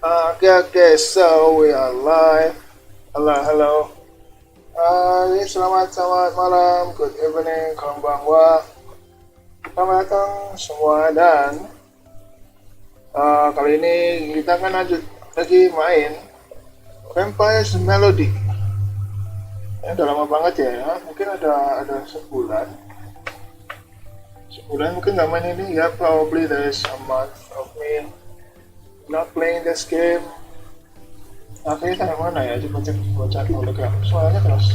Okay, so we are live. Halo. Selamat malam, good evening, konbanwa. Selamat datang semua dan kali ini kita akan lagi main Vampire's Melody. Udah lama banget ya, mungkin ada sebulan. Sebulan mungkin nggak main ini ya, probably there is a month of me not playing this game. Akhirnya sampai mana ya? Coba cek hologram. Soalnya keras.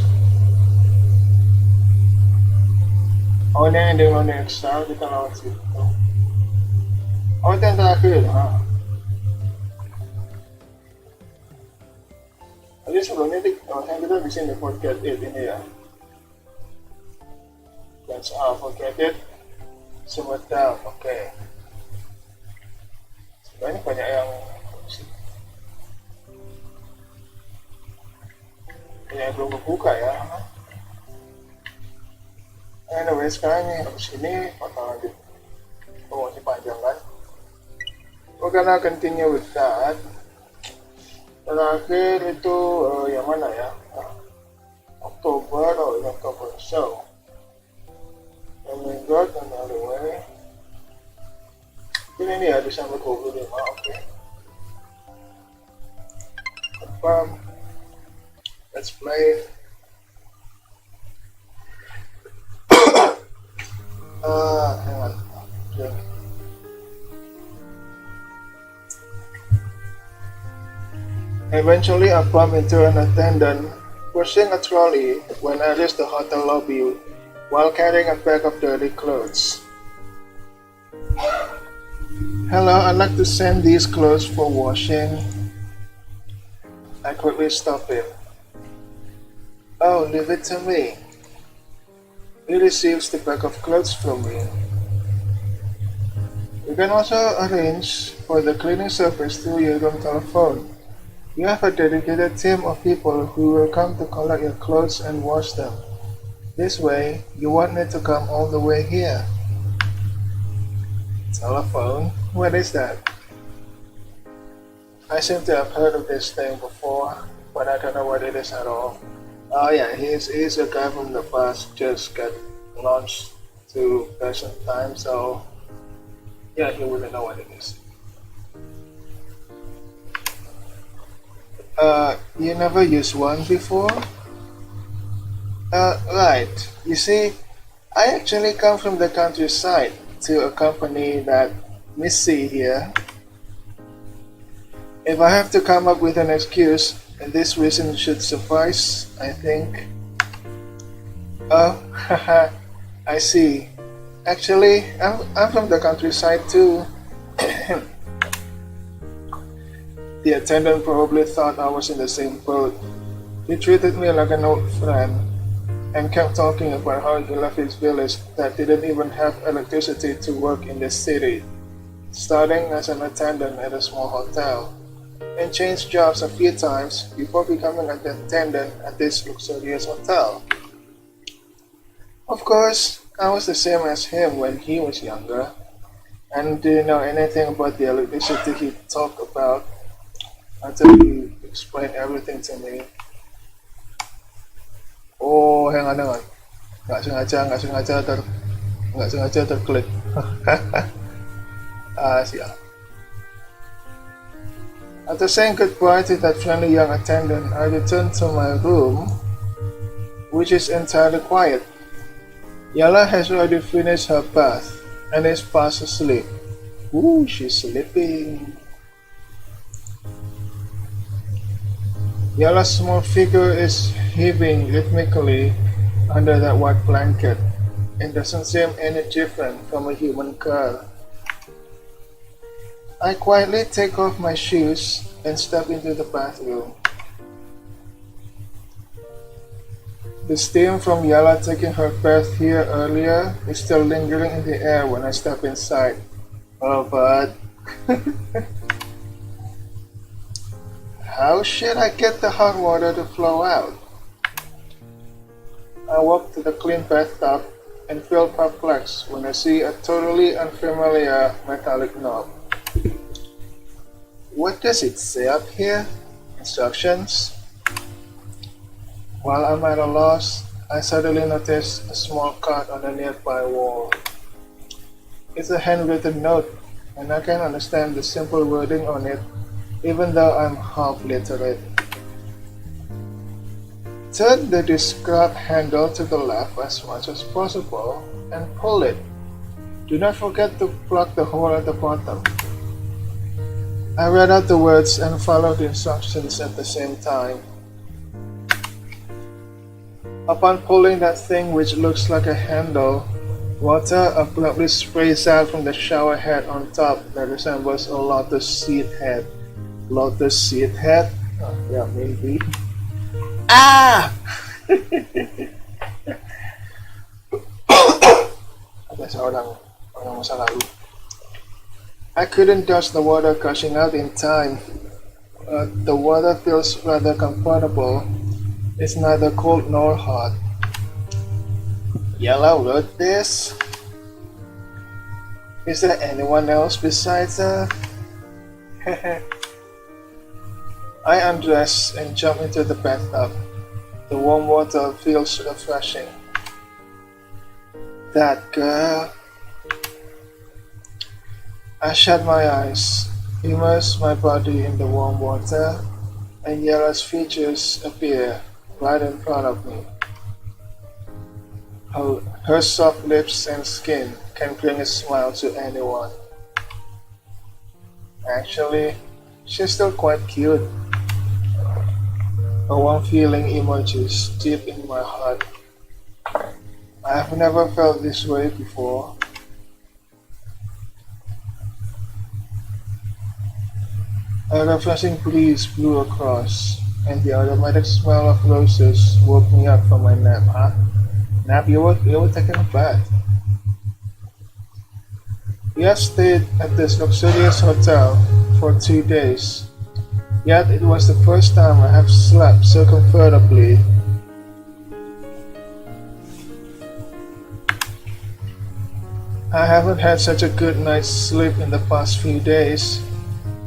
Oh ini yang Dimohon extra, kita lewat situ. Oh itu yang terakhir. Jadi sebelumnya kita bisa forget it ini ya. Let's forget it. Sebut down, oke. Sebenarnya banyak yang belum kebuka ya. Anyway, sekarang nih habis ini bakal lanjut. Masih panjang kan? We're gonna continue with that. Terakhir itu yang mana ya? Oktober, Oktober show. Minggu dan anyway. Ini ya Desember 25, oke. Confirm. Let's play. Hang on. Okay. Eventually, I bump into an attendant pushing a trolley when I reach the hotel lobby while carrying a bag of dirty clothes. Hello, I'd like to send these clothes for washing. I quickly stop him. Oh, leave it to me. He receives the bag of clothes from me. You can also arrange for the cleaning service through your room telephone. You have a dedicated team of people who will come to collect your clothes and wash them. This way, you won't need to come all the way here. Telephone? What is that? I seem to have heard of this thing before, but I don't know what it is at all. Oh yeah, he's a guy from the past, just got launched to present time, so yeah, he wouldn't know what it is. You never used one before? Right. You see, I actually come from the countryside to accompany that Missy here. If I have to come up with an excuse, and this reason should suffice, I think. Oh, haha, I see. Actually, I'm from the countryside too. The attendant probably thought I was in the same boat. He treated me like an old friend and kept talking about how he left his village that didn't even have electricity to work in the city, starting as an attendant at a small hotel, and changed jobs a few times before becoming an attendant at this luxurious hotel. Of course, I was the same as him when he was younger, and didn't know anything about the electricity he talked about until he explained everything to me. Oh, hang on. Nggak sengaja terklik. Siap. After saying goodbye to that friendly young attendant, I returned to my room, which is entirely quiet. Yala has already finished her bath and is fast asleep. Ooh, she's sleeping. Yala's small figure is heaving rhythmically under that white blanket and doesn't seem any different from a human girl. I quietly take off my shoes and step into the bathroom. The steam from Yala taking her bath here earlier is still lingering in the air when I step inside. Oh, but how should I get the hot water to flow out? I walk to the clean bathtub and feel perplexed when I see a totally unfamiliar metallic knob. What does it say up here? Instructions? While I'm at a loss, I suddenly noticed a small card on a nearby wall. It's a handwritten note, and I can understand the simple wording on it, even though I'm half literate. Turn the described handle to the left as much as possible and pull it. Do not forget to plug the hole at the bottom. I read out the words and followed the instructions at the same time. Upon pulling that thing which looks like a handle, water abruptly sprays out from the shower head on top that resembles a lotus seed head. Lotus seed head? Oh, yeah, maybe. Ah! Ada seorang masa lalu. I couldn't dodge the water gushing out in time. The water feels rather comfortable. It's neither cold nor hot. Yellow wrote this. Is there anyone else besides her? I undress and jump into the bathtub. The warm water feels refreshing. That girl. I shut my eyes, immerse my body in the warm water, and Yellow's features appear right in front of me. Her soft lips and skin can bring a smile to anyone. Actually, she's still quite cute. A warm feeling emerges deep in my heart. I have never felt this way before. A refreshing breeze blew across, and the aromatic smell of roses woke me up from my nap. Huh? Nap? You were taking a bath. We have stayed at this luxurious hotel for 2 days, yet it was the first time I have slept so comfortably. I haven't had such a good night's sleep in the past few days,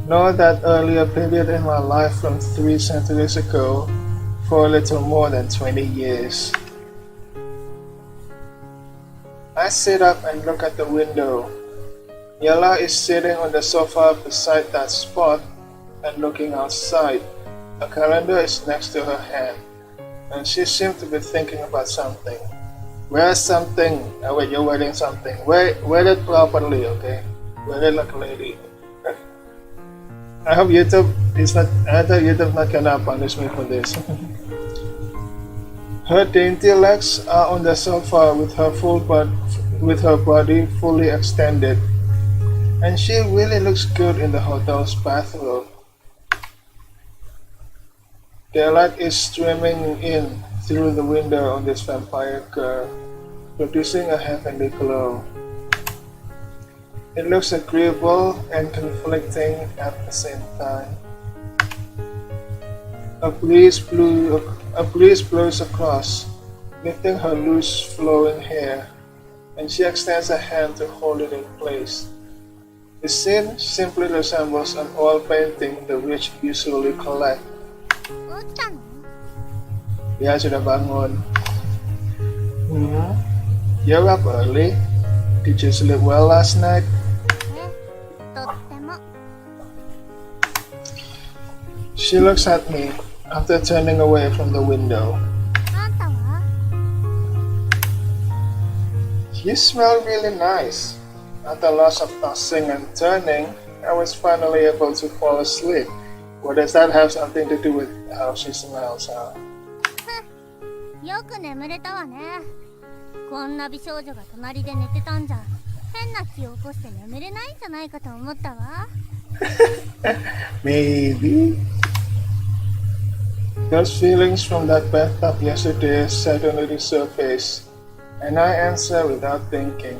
nor that earlier period in my life from 3 centuries ago for a little more than 20 years. I sit up and look at the window. Yella is sitting on the sofa beside that spot and looking outside. A calendar is next to her hand, and she seems to be thinking about something. Wear something. Wait, you're wearing something. Wear it properly, okay? Wear it like a lady. I hope YouTube not gonna punish me for this. Her dainty legs are on the sofa with her body fully extended, and she really looks good in the hotel's bathrobe. Daylight is streaming in through the window on this vampire girl, producing a heavenly glow. It looks agreeable and conflicting at the same time. A breeze blows across, lifting her loose flowing hair, and she extends a hand to hold it in place. The scene simply resembles an oil painting the rich usually collect. Ya, sudah bangun. You're up early. Did you sleep well last night? She looks at me after turning away from the window. You smell really nice. After lots of tossing and turning, I was finally able to fall asleep. What does that have something to do with how she smells, huh? よく眠れたわね。こんな美少女が隣で寝てたんじゃ変な気を起こして眠れないんじゃないかと思ったわ。Maybe. Those feelings from that bathtub yesterday suddenly surface, and I answer without thinking.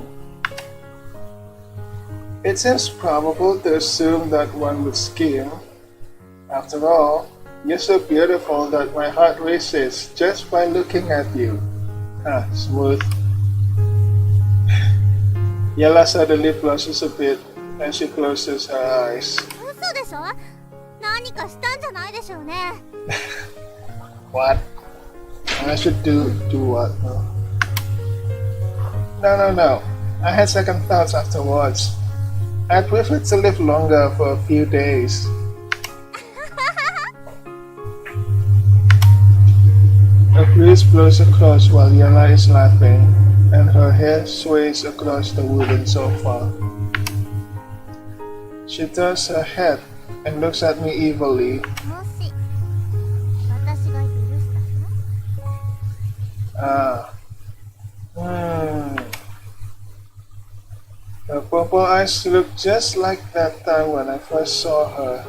It seems probable to assume that one would scheme. After all, you're so beautiful that my heart races just by looking at you. Smooth. Yella suddenly blushes a bit and she closes her eyes. 嘘でしょ？何かしたんじゃないでしょうね。 What? I should do what? No. I had second thoughts afterwards. I preferred to live longer for a few days. A breeze blows across while Yala is laughing, and her hair sways across the wooden sofa. She turns her head and looks at me evilly. もし私が許したら Her purple eyes look just like that time when I first saw her.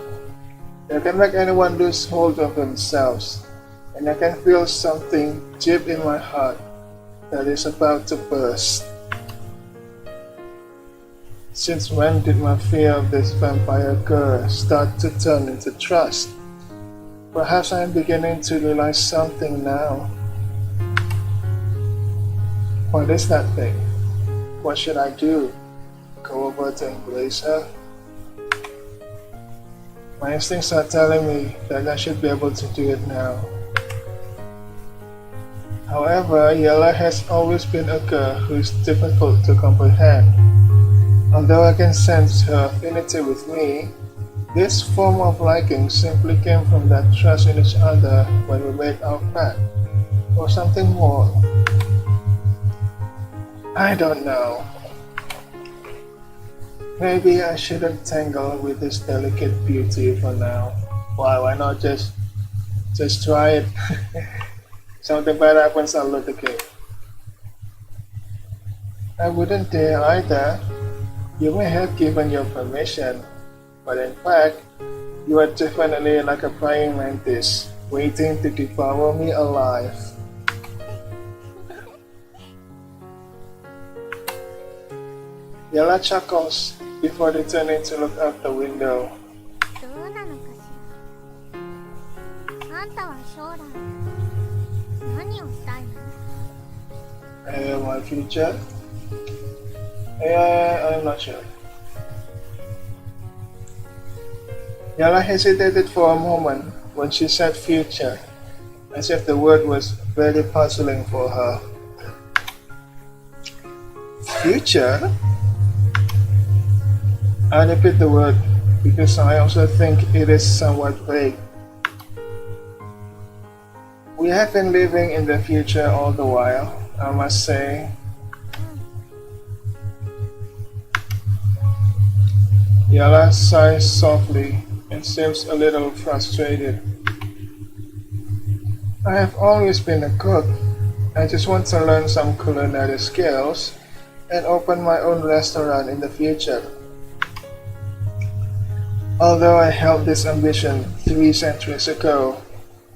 They can make anyone lose hold of themselves, and I can feel something deep in my heart that is about to burst. Since when did my fear of this vampire girl start to turn into trust? Perhaps I am beginning to realize something now. What is that thing? What should I do? Go over to embrace her? My instincts are telling me that I should be able to do it now. However, Yella has always been a girl who is difficult to comprehend. Although I can sense her affinity with me, this form of liking simply came from that trust in each other when we made our pact, or something more. I don't know. Maybe I shouldn't tangle with this delicate beauty for now. Why not just try it? Something bad happens, I'll look again. I wouldn't dare either. You may have given your permission, but in fact, you are definitely like a praying mantis, waiting to devour me alive. Yella chuckles before returning to look out the window. どうなのかしら。あんたは将来何をしたいの？ My future? I'm not sure. Yala hesitated for a moment when she said future, as if the word was very puzzling for her. Future? I repeat the word because I also think it is somewhat vague. We have been living in the future all the while, I must say. Yala sighs softly and seems a little frustrated. I have always been a cook. I just want to learn some culinary skills and open my own restaurant in the future. Although I held this ambition 3 centuries ago,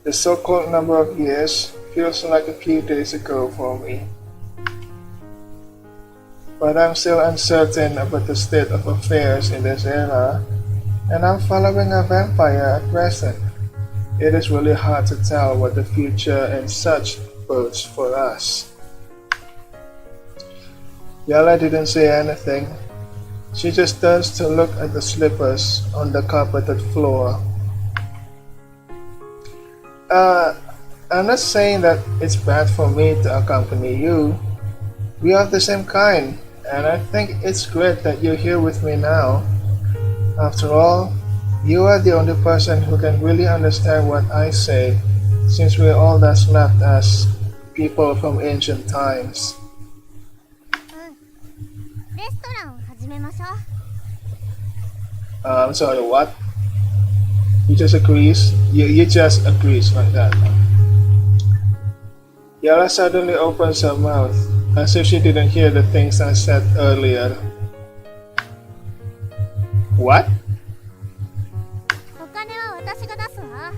the so-called number of years feels like a few days ago for me. But I'm still uncertain about the state of affairs in this era, and I'm following a vampire at present. It is really hard to tell what the future and such bodes for us. Yala didn't say anything. She just turns to look at the slippers on the carpeted floor. I'm not saying that it's bad for me to accompany you. We are the same kind, and I think it's great that you're here with me now. After all, you are the only person who can really understand what I say, since we're all that's left as people from ancient times. レストランを始めましょう。 I'm sorry, what? You just agrees? You just agrees like that. Yara suddenly opens her mouth, as if she didn't hear the things I said earlier. What? お金は私が出すわ。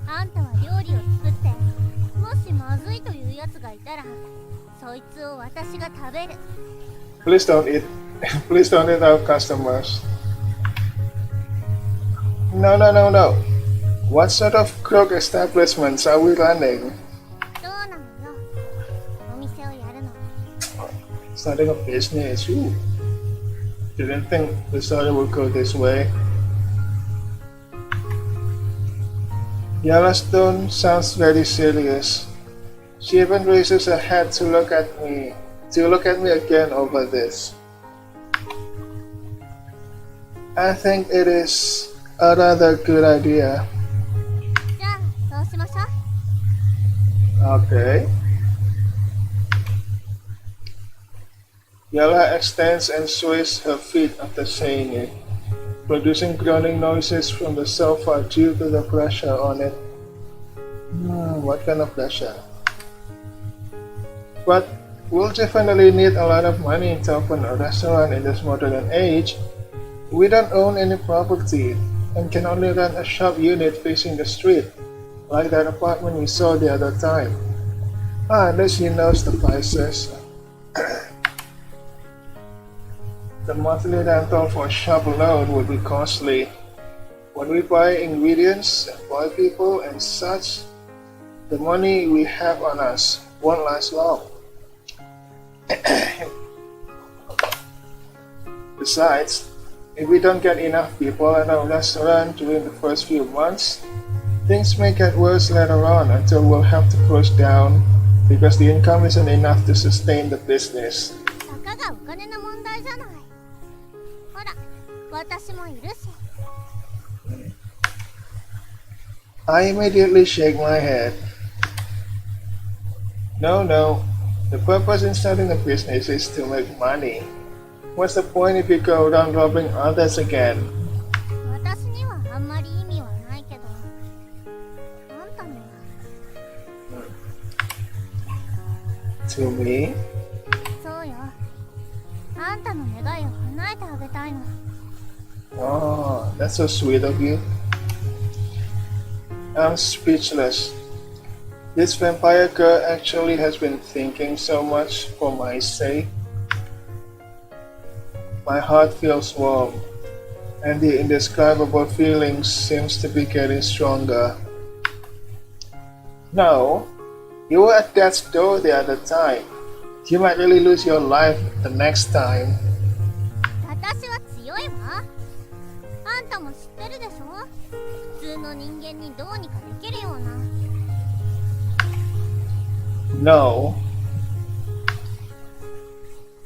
あんたは料理を作って、もしまずいというやつがいたら、そいつを私が食べる。 Please don't eat. Please don't eat our customers. No. What sort of crook establishments are we running? どうなのよ。お店をやるの。 Starting a business. Ooh. Didn't think the story would go this way. Yellowstone sounds very serious. She even raises her head to look at me again over this. I think it is a rather good idea. じゃあそうしましょう。 Okay. Yella extends and sways her feet after saying it, producing groaning noises from the sofa due to the pressure on it. What kind of pressure? But we'll definitely need a lot of money to open a restaurant in this modern age. We don't own any property and can only rent a shop unit facing the street, like that apartment we saw the other time. Unless he knows the prices. The monthly rental for a shop alone would be costly. When we buy ingredients, employ people and such, the money we have on us won't last long. Besides, if we don't get enough people at our restaurant during the first few months, things may get worse later on until we'll have to close down because the income isn't enough to sustain the business. たかがお金の問題じゃない。ほら、私もいるし。 I immediately shake my head. No, the purpose in starting a business is to make money. What's the point if you go around robbing others again? 私にはあんまり意味はないけど、あんたには。 To me? そうよ。あんたの願いを叶えてあげたいの。 Oh, that's so sweet of you. I'm speechless. This vampire girl actually has been thinking so much for my sake. My heart feels warm, and the indescribable feeling seems to be getting stronger. No, you were at death's door the other time. You might really lose your life the next time. 私は強いわ。あんたも知ってるでしょ。普通の人間にどうにかできるような。 No.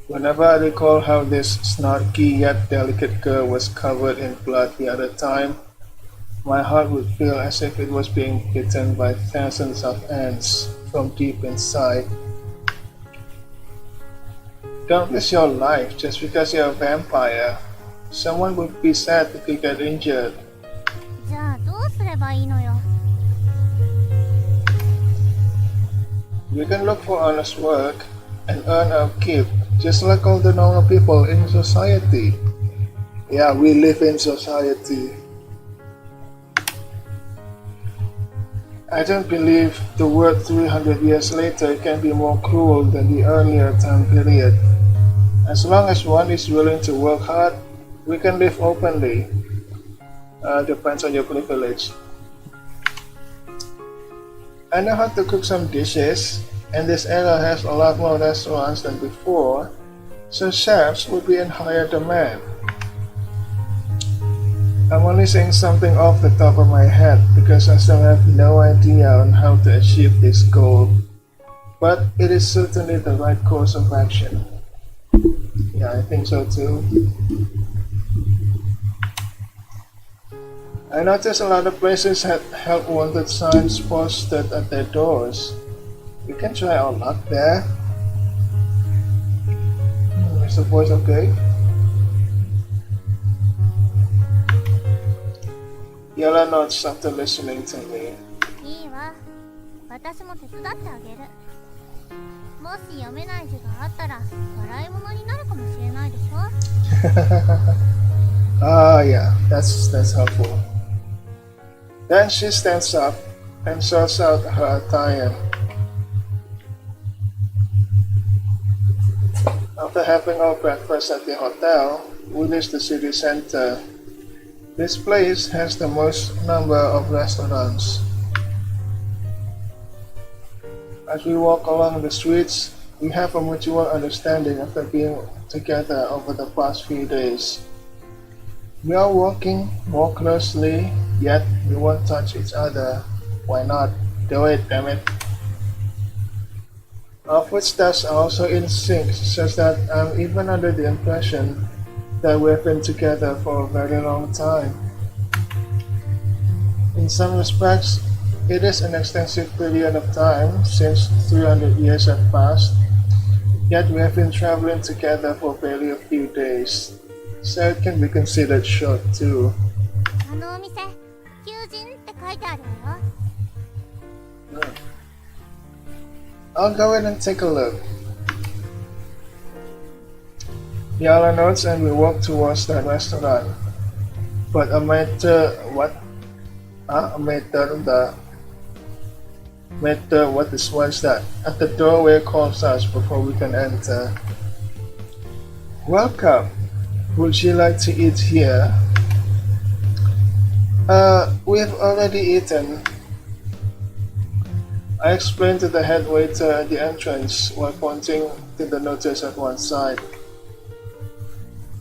Whenever I recall how this snarky yet delicate girl was covered in blood the other time, my heart would feel as if it was being bitten by thousands of ants from deep inside. Don't risk your life just because you're a vampire. Someone would be sad if you get injured. じゃあどうすればいいのよ。 We can look for honest work and earn our keep, just like all the normal people in society. Yeah, we live in society. I don't believe the world 300 years later can be more cruel than the earlier time period. As long as one is willing to work hard, we can live openly. Depends on your privilege. I know how to cook some dishes, and this era has a lot more restaurants than before, so chefs would be in higher demand. I'm only saying something off the top of my head because I still have no idea on how to achieve this goal, but it is certainly the right course of action. Yeah, I think so too. I noticed a lot of places had help wanted signs posted at their doors. We can try our luck there. Is the voice okay? Yella nods after listening to me. いいわ。私も手伝ってあげる。もし読めない字があったら笑い物になるかもしれないでしょ。 Yeah, that's helpful. Then she stands up and sorts out her attire. After having our breakfast at the hotel, we reach the city center. This place has the most number of restaurants. As we walk along the streets, we have a mutual understanding after being together over the past few days. We are walking more closely, yet we won't touch each other. Why not? Do it, damn it. Our footsteps are also in sync, such that I'm even under the impression that we've been together for a very long time. In some respects, it is an extensive period of time since 300 years have passed, yet we have been traveling together for barely a few days, so it can be considered short too. あのお店、求人って書いてあるわよ。I'll go in and take a look. Yala nods and we walk towards the restaurant. But a matter what? A matter what is what's that? At the doorway calls us before we can enter. Welcome. Would you like to eat here? We've already eaten. I explained to the head waiter at the entrance while pointing to the notice at one side.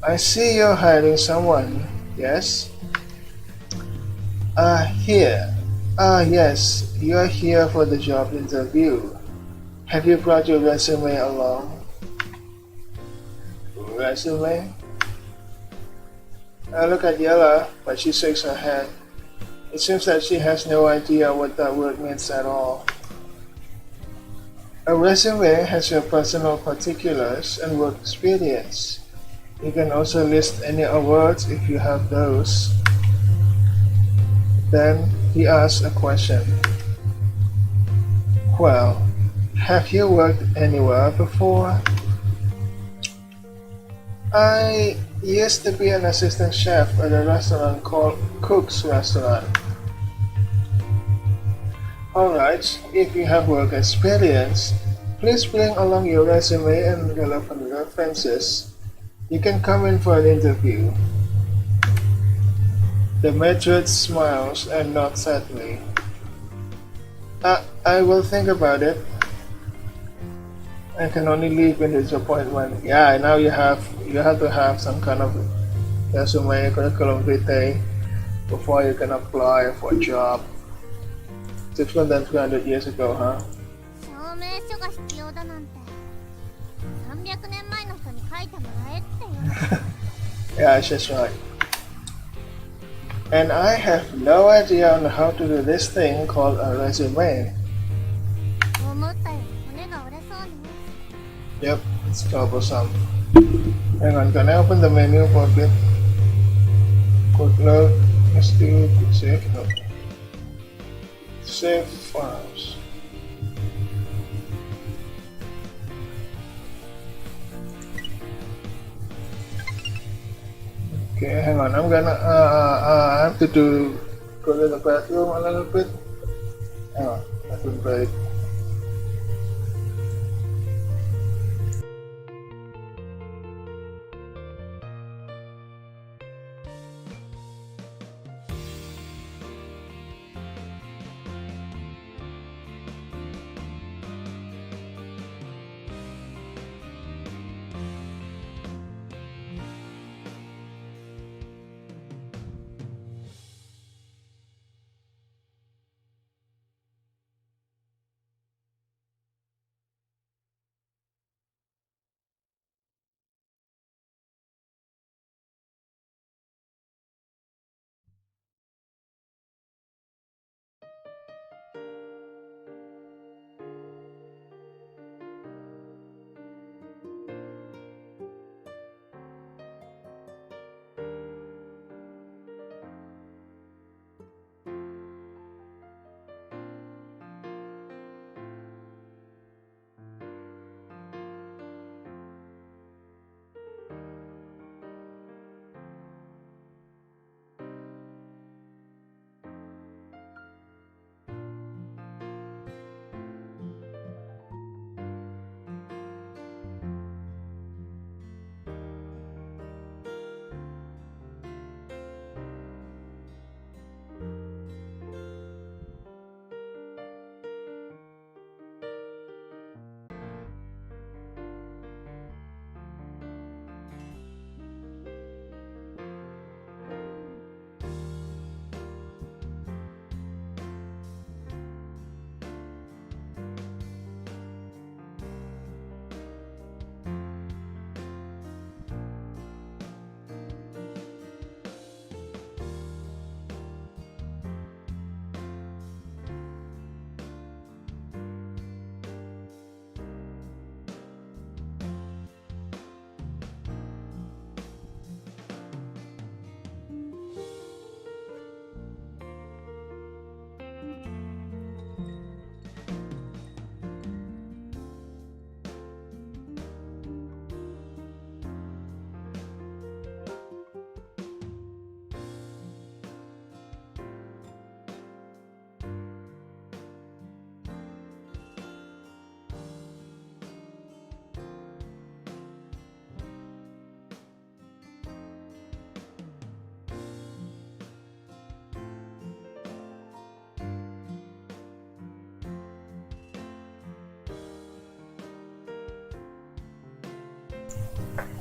I see you're hiring someone, yes? Here. Yes, you're here for the job interview. Have you brought your resume along? Resume? I look at Yella, but she shakes her head. It seems that she has no idea what that word means at all. A resume has your personal particulars and work experience. You can also list any awards if you have those. Then he asks a question. Well, have you worked anywhere before? I used to be an assistant chef at a restaurant called Cook's Restaurant. Alright, if you have work experience, please bring along your resume and relevant references. You can come in for an interview. The matron smiles and nods at me. I will think about it. I can only leave in disappointment. Yeah, now you have to have some kind of resume, curriculum vitae before you can apply for a job. Different than 300 years ago, huh? 証明書が必要だなんて300年前の人に書いてもらえってよ。 Yeah, she's right. And I have no idea on how to do this thing called a resume. 思ったより骨が折れそうね。 Yep, it's troublesome. Hang on, can I open the menu for a bit? Quick load. Let's do quick save. No. Save files. Okay, hang on. I'm gonna. I have to go to the bathroom a little bit. Hang on. Bathroom break.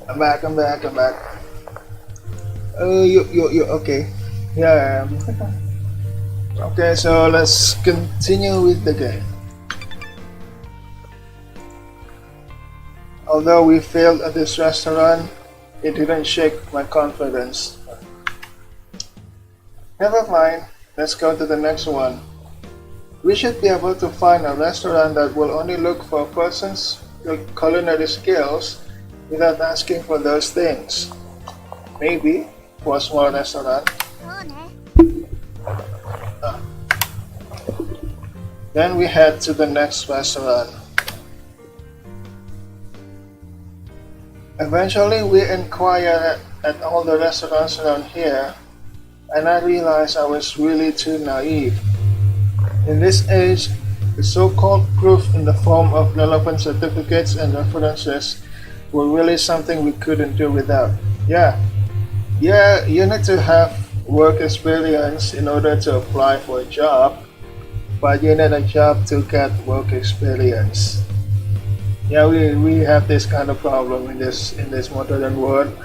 I'm back. You, okay. Yeah. Okay, so let's continue with the game. Although we failed at this restaurant, it didn't shake my confidence. Never mind, let's go to the next one. We should be able to find a restaurant that will only look for a person's culinary skills without asking for those things. Maybe for a small restaurant. そうね。 Then we head to the next restaurant. Eventually, we inquire at all the restaurants around here, and I realized I was really too naive. In this age, the so-called proof in the form of relevant certificates and references were really something we couldn't do without. Yeah, you need to have work experience in order to apply for a job, but you need a job to get work experience. Yeah, we have this kind of problem in this modern world.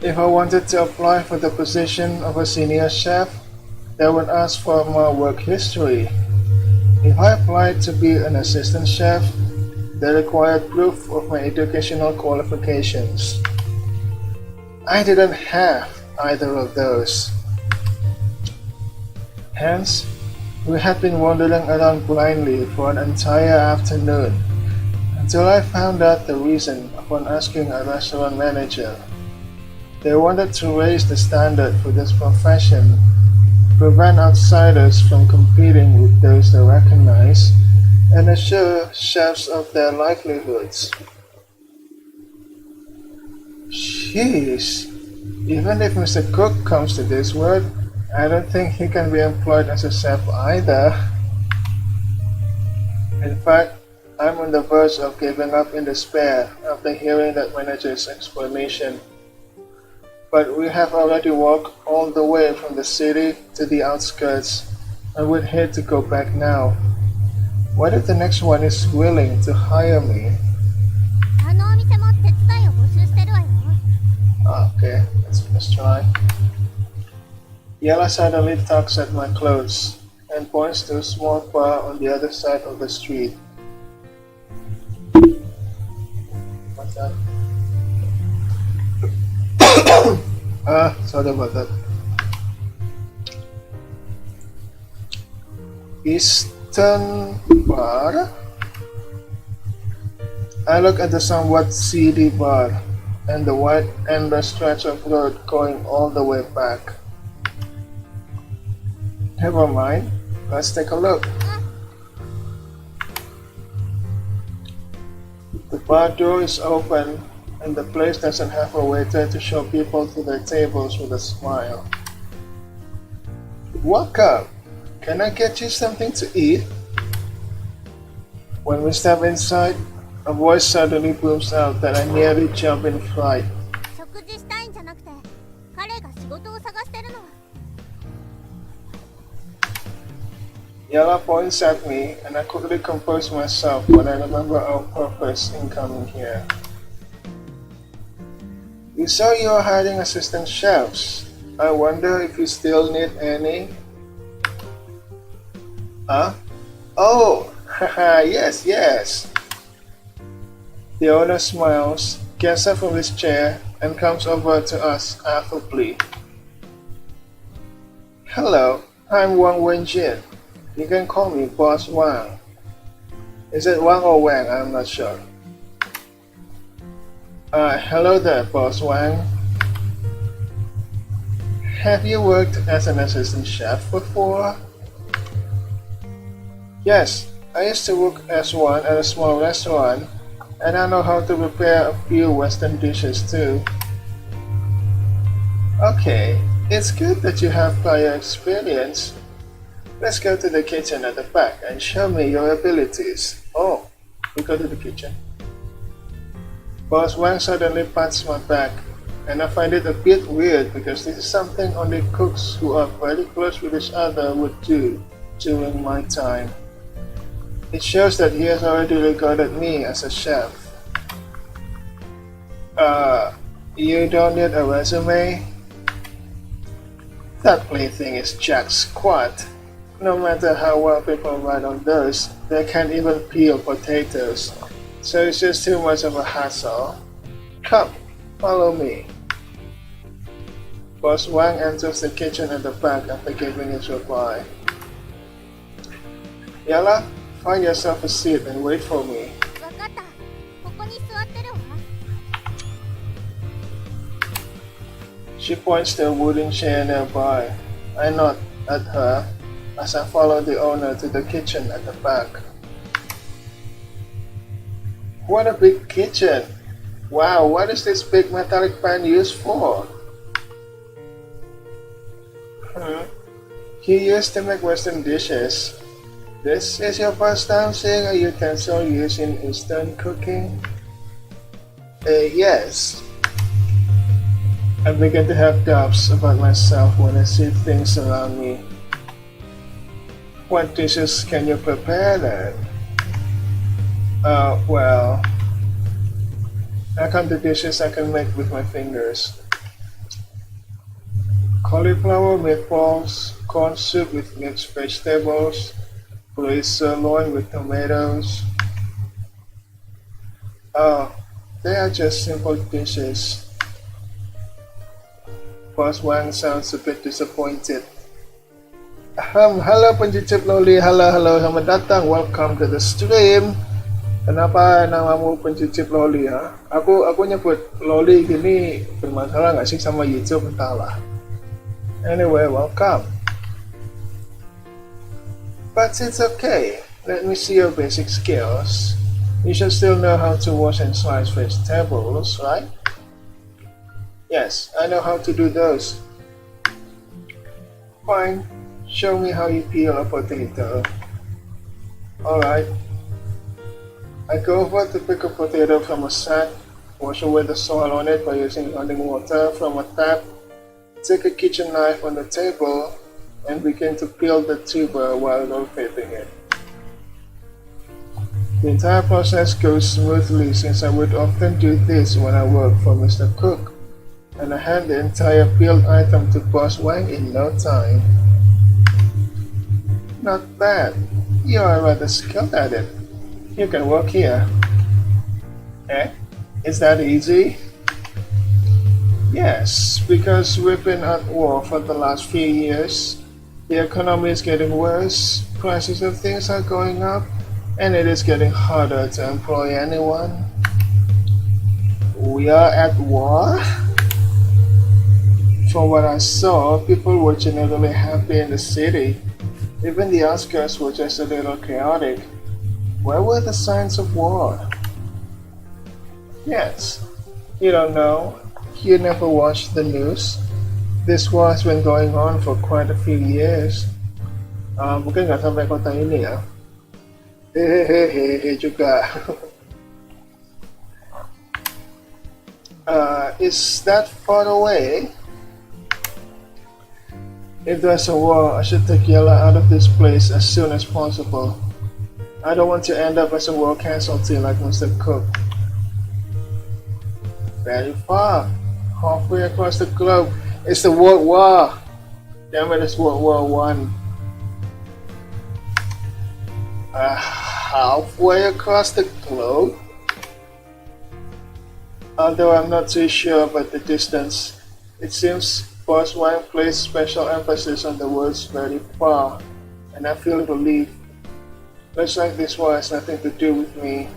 If I wanted to apply for the position of a senior chef, they would ask for my work history. If I applied to be an assistant chef, they required proof of my educational qualifications. I didn't have either of those. Hence, we had been wandering around blindly for an entire afternoon until I found out the reason upon asking a restaurant manager. They wanted to raise the standard for this profession, prevent outsiders from competing with those they recognize, and assure chefs of their livelihoods. Jeez, even if Mr. Cook comes to this word, I don't think he can be employed as a chef either. In fact, I'm on the verge of giving up in despair after hearing that manager's explanation. But we have already walked all the way from the city to the outskirts and would hate to go back now. What if the next one is willing to hire me? あのお店も手伝いを募集してるわよ。 Okay, let's try. Yella suddenly tugs at my clothes and points to a small bar on the other side of the street. What's that? Sorry about that. Eastern Bar? I look at the somewhat seedy bar and the wide endless stretch of road going all the way back. Never mind, let's take a look. The bar door is open and the place doesn't have a waiter to show people to their tables with a smile. Welcome! Can I get you something to eat? When we step inside, a voice suddenly booms out that I nearly jump in fright. 食事したいんじゃなくて、彼が仕事を探してるの。 Yella points at me and I quickly compose myself when I remember our purpose in coming here. We saw you are hiring assistant chefs. I wonder if you still need any? Huh? Oh, haha, yes. The owner smiles, gets up from his chair, and comes over to us affably. Hello, I'm Wang Wenjin. You can call me Boss Wang. Is it Wang or Wang? I'm not sure. Hello there, Boss Wang. Have you worked as an assistant chef before? Yes, I used to work as one at a small restaurant, and I know how to prepare a few Western dishes too. Okay, it's good that you have prior experience. Let's go to the kitchen at the back and show me your abilities. Oh, we go to the kitchen. Boss Wang suddenly pats my back, and I find it a bit weird because this is something only cooks who are very close with each other would do during my time. It shows that he has already regarded me as a chef. You don't need a resume? That plaything is jack squat. No matter how well people write on those, they can't even peel potatoes. So it's just too much of a hassle. Come, follow me. Boss Wang enters the kitchen at the back after giving his reply. Yala, find yourself a seat and wait for me. わかった。ここに座ってるわ。She points to a wooden chair nearby. I nod at her as I follow the owner to the kitchen at the back. What a big kitchen! Wow, what is this big metallic pan used for? You used to make Western dishes. This is your first time seeing a utensil used in Eastern cooking? Yes. I begin to have doubts about myself when I see things around me. What dishes can you prepare then? Well, I count the dishes I can make with my fingers. Cauliflower meatballs, corn soup with mixed vegetables, braised sirloin with tomatoes. Oh, they are just simple dishes. Boss Wang sounds a bit disappointed. Halo pencicip loli, halo, selamat datang, welcome to the stream. Kenapa namamu pencicip loli, ha? Aku nyebut loli gini bermasalah nggak sih sama YouTube, entahlah. Anyway, welcome. But it's okay. Let me see your basic skills. You should still know how to wash and slice vegetables, right? Yes, I know how to do those. Fine. Show me how you peel a potato. Alright. I go over to pick a potato from a sack, wash away the soil on it by using running water from a tap, take a kitchen knife on the table, and begin to peel the tuber while rotating it. The entire process goes smoothly since I would often do this when I work for Mr. Cook, and I hand the entire peeled item to Boss Wang in no time. Not bad. You are rather skilled at it. You can work here. Eh? Is that easy? Yes, because we've been at war for the last few years. The economy is getting worse, prices of things are going up, and it is getting harder to employ anyone. We are at war? From what I saw, people were generally happy in the city. Even the outskirts were just a little chaotic. Where were the signs of war? Yes. You don't know? You never watched the news? This war has been going on for quite a few years. Mungkin nggak sampai kota ini ya. Hehehe juga. Is that far away? If there's a war, I should take Yella out of this place as soon as possible. I don't want to end up as a war casualty like Mr. Cook. Very far. Halfway across the globe. It's the World War. Damn it, it's World War One. Halfway across the globe? Although I'm not too sure about the distance, it seems Boss Wang placed special emphasis on the words very far, and I feel relieved. Looks like this war has nothing to do with me.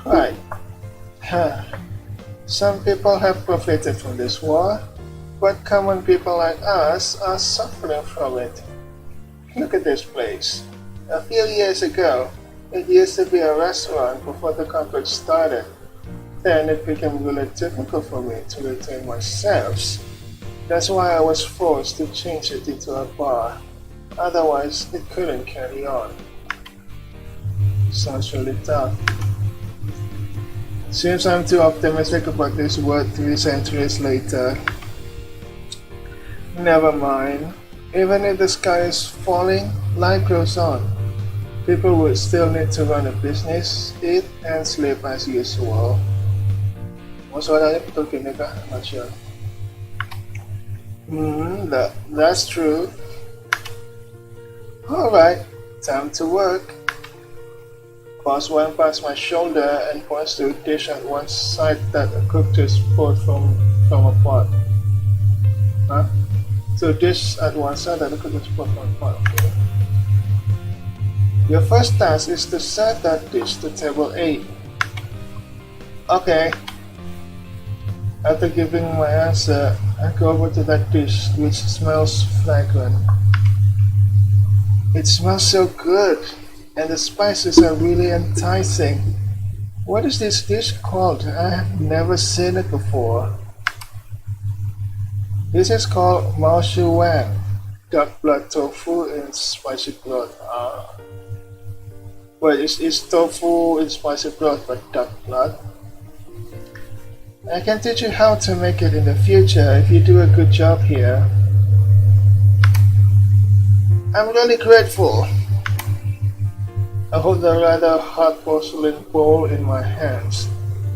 Right. Some people have profited from this war, but common people like us are suffering from it. Look at this place. A few years ago, it used to be a restaurant before the conflict started. Then it became really difficult for me to retain my sales. That's why I was forced to change it into a bar. Otherwise, it couldn't carry on. Sounds really tough. Seems I'm too optimistic about this word 3 centuries later. Never mind. Even if the sky is falling, life goes on. People would still need to run a business, eat, and sleep as usual. Masalahnya betul gini kah? Not sure. That's true. Alright, time to work. Boss went past my shoulder and points to a dish at one side that a cook just poured from a pot. Huh? So dish at one side that a cook just poured from a pot. Okay. Your first task is to serve that dish to table 8. Okay. After giving my answer, I go over to that dish which smells fragrant. It smells so good, and the spices are really enticing. What is this dish called? I have never seen it before. This is called Mao Shu Wang, duck blood tofu in spicy broth. But it's tofu in spicy broth but duck blood. I can teach you how to make it in the future if you do a good job here. I'm really grateful. I hold the rather hot porcelain bowl in my hands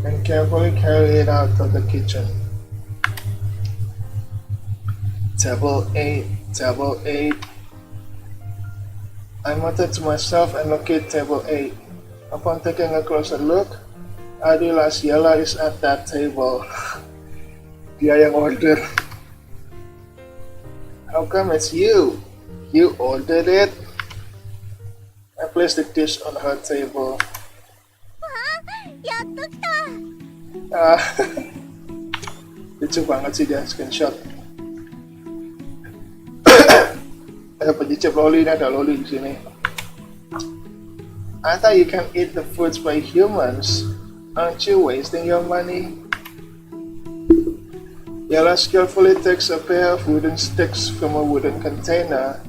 and carefully carry it out of the kitchen. Table 8, table 8. I muttered to myself and locate table 8. Upon taking a closer look, I realized Yella is at that table. Dia yang order. How come it's you? You ordered it? I placed the dish on her table. Lucu banget sih dia screenshot. Pencicip loli ini ada loli di sini. I thought you can eat the foods by humans. Aren't you wasting your money? Yella skillfully takes a pair of wooden sticks from a wooden container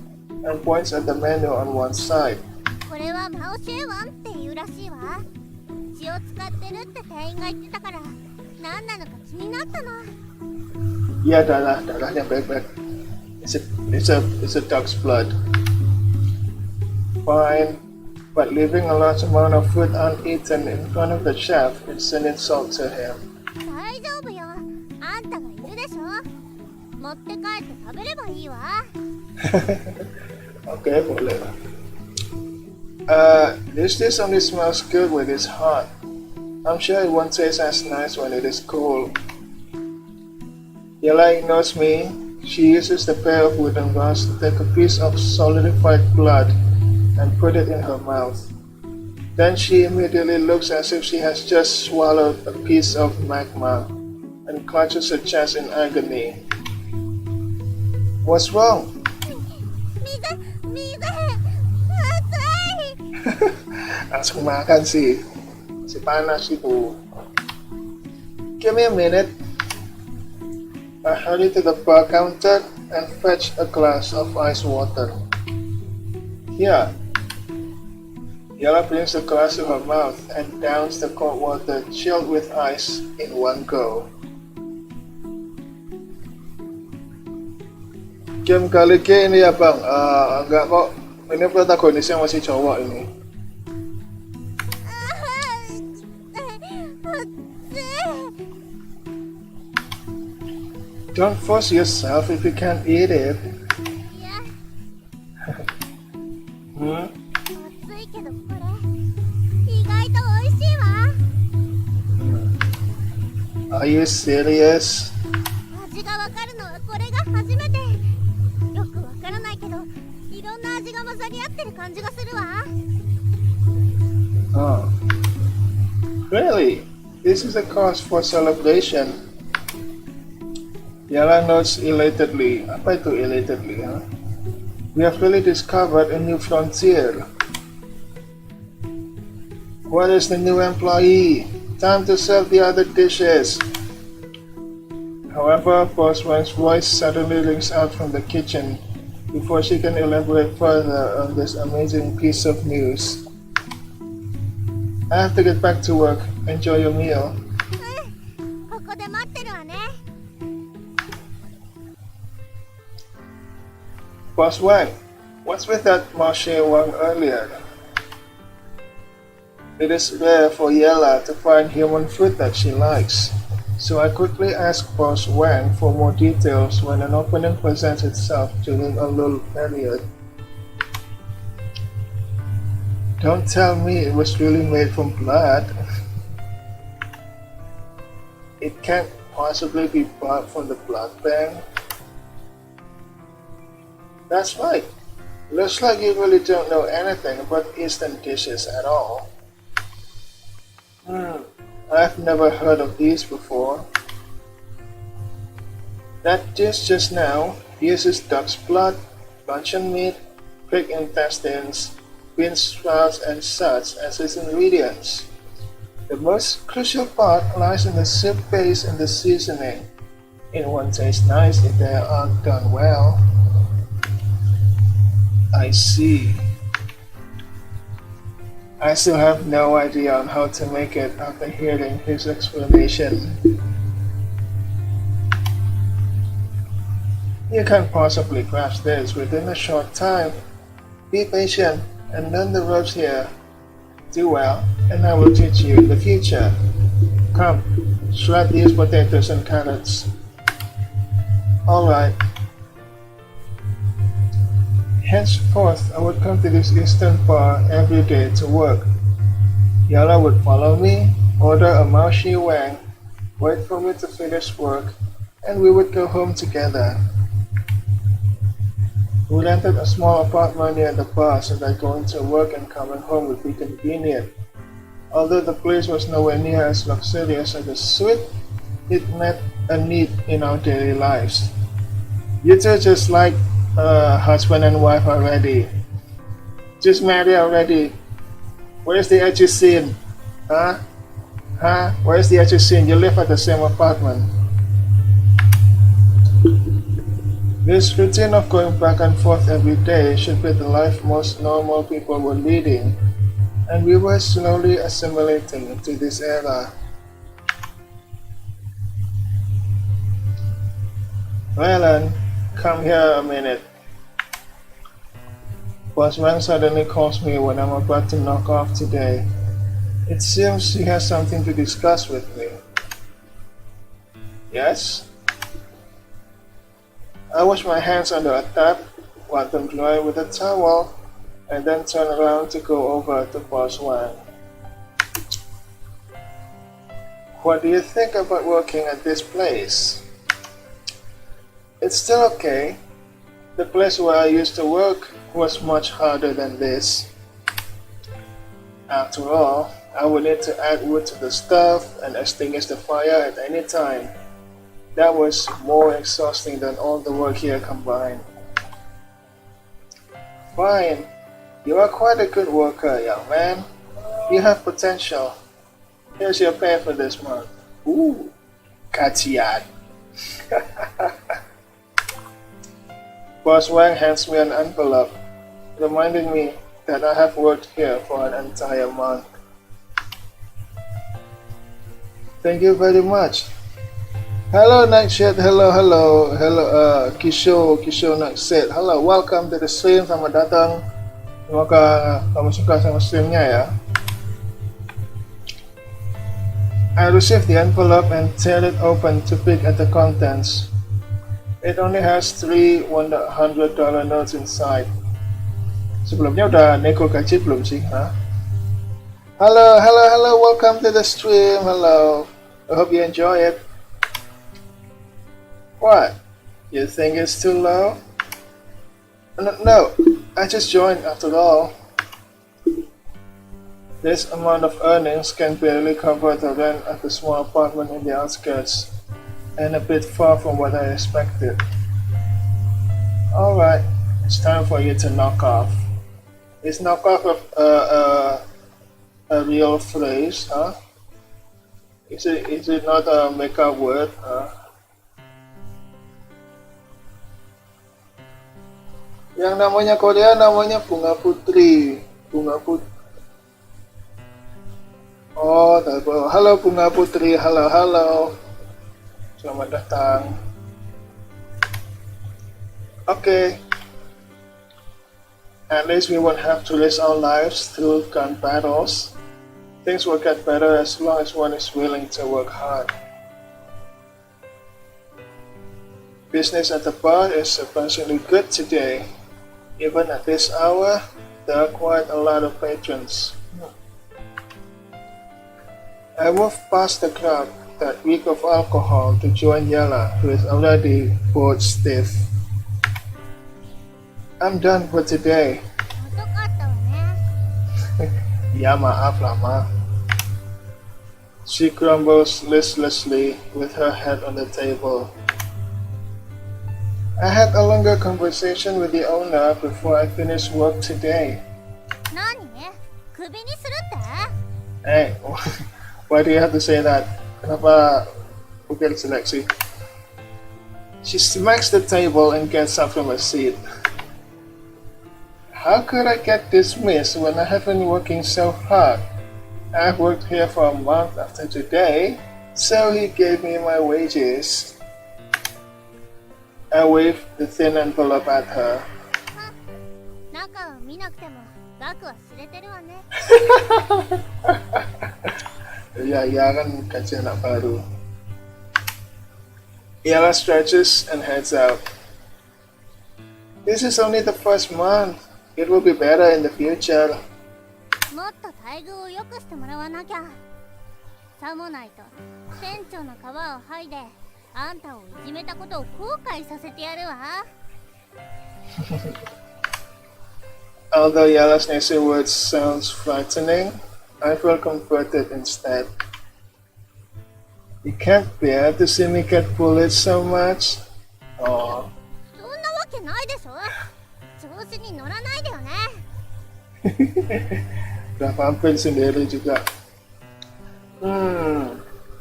and points at the menu on one side. これはマオシェワンっていうらしいわ。血を使ってるって店員が言ってたから、何なのか気になったの。Ya darahnya bebek. It's a duck's blood. Fine, but leaving a large amount of food uneaten in front of the chef is an insult to him. 大丈夫よ。あんたがいるでしょ。持って帰って食べればいいわ。Okay, boleh. This dish only smells good when it's hot. I'm sure it won't taste as nice when it is cold. Yella ignores me. She uses the pair of wooden rods to take a piece of solidified blood and put it in her mouth. Then she immediately looks as if she has just swallowed a piece of magma and clutches her chest in agony. What's wrong? Langsung makan sih. Si panas itu. Give me a minute. I hurry to the bar counter and fetch a glass of ice water. Here. Yella brings the glass to her mouth and downs the cold water chilled with ice in one go. Game kali ini ya bang, enggak kok. Ini protagonisnya masih cowok ini. Don't force yourself if you can't eat it. Are you serious? 味がわかるのはこれが初めて。よくわからないけど、いろんな味が混ざり合ってる感じがするわ。Oh. Really? This is a cause for celebration. Yella nods elatedly. Apa itu elatedly, huh? We have really discovered a new frontier. What is the new employee? Time to serve the other dishes. However, Boss Wang's voice suddenly rings out from the kitchen before she can elaborate further on this amazing piece of news. I have to get back to work. Enjoy your meal. ここで待ってるわね。Boss Wang, what's with that Mao Wang earlier? It is rare for Yella to find human food that she likes, so I quickly asked Boss Wang for more details when an opening presents itself during a lull period. Don't tell me it was really made from blood. It can't possibly be bought from the blood bank. That's right. Looks like you really don't know anything about Eastern dishes at all. I've never heard of these before. That dish just now uses duck's blood, luncheon meat, pig intestines, bean sprouts, and such as its ingredients. The most crucial part lies in the soup base and the seasoning. It won't taste nice if they aren't done well. I see. I still have no idea on how to make it after hearing his explanation. You can't possibly grasp this within a short time. Be patient and learn the ropes here. Do well, and I will teach you in the future. Come, shred these potatoes and carrots. Alright. Henceforth, I would come to this eastern bar every day to work. Yala would follow me, order a Maoshi Wang, wait for me to finish work, and we would go home together. We rented a small apartment near the bar so that going to work and coming home would be convenient. Although the place was nowhere near as luxurious as the suite, it met a need in our daily lives. You two just like husband and wife already. Just married already. Where's the edgy scene? Huh? Where's the edgy scene? You live at the same apartment. This routine of going back and forth every day should be the life most normal people were leading, and we were slowly assimilating into this era. Rylan, come here a minute. Boss Wang suddenly calls me when I'm about to knock off today. It seems he has something to discuss with me. Yes? I wash my hands under a tap, wipe them dry with a towel, and then turn around to go over to Boss Wang. What do you think about working at this place? It's still okay. The place where I used to work was much harder than this. After all, I would need to add wood to the stove and extinguish the fire at any time. That was more exhausting than all the work here combined. Fine. You are quite a good worker, young man. You have potential. Here's your pay for this month. Ooh, kachiat. Boss Wang hands me an envelope, reminding me that I have worked here for an entire month. Thank you very much. Hello Nightshade, hello, Kisho Nightshade, hello, welcome to the stream, selamat datang. Semoga kamu suka sama streamnya ya. I received the envelope and tear it open to peek at the contents. It only has 3 $100 notes inside. Sebelumnya udah nego gaji belum sih? Hello, welcome to the stream, hello. I hope you enjoy it. What? You think it's too low? No, I just joined after all. This amount of earnings can barely cover the rent at the small apartment in the outskirts, and a bit far from what I expected. Alright, it's time for you to knock off. Is knock off a real phrase, huh? Is it not a make-up word, huh? Yang namanya Korea namanya bunga putri. Oh, halo bunga putri, halo. Selamat datang. Okay. At least we won't have to risk our lives through gun battles. Things will get better as long as one is willing to work hard. Business at the bar is surprisingly good today. Even at this hour, there are quite a lot of patrons. I moved past the club that reek of alcohol to join Yala, who is already bored stiff. I'm done for today. 遅かったわね。 Ya maaf lama. She grumbles listlessly with her head on the table. I had a longer conversation with the owner before I finished work today. 何？クビにするって？ Hey, why do you have to say that? Kenapa bukan seleksi? She smacks the table and gets up from her seat. How could I get dismissed when I have been working so hard? I've worked here for a month after today, so he gave me my wages. I waved the thin envelope at her. 中を見なくても額は知れてるわね。 Ya kan gaji anak baru. Yala stretches and heads out. This is only the first month. It will be better in the future. もっと待遇を良くしてもらわなきゃ。さもないと店長の皮を剥いであんたをいじめたことを後悔させてやるわ。 Although Yala's next words sounds frightening, I feel comforted instead. You can't bear to see me get bullied so much. Aww. そんなわけないでしょ。調子に乗らないでよね。 Udah pampir sendiri juga.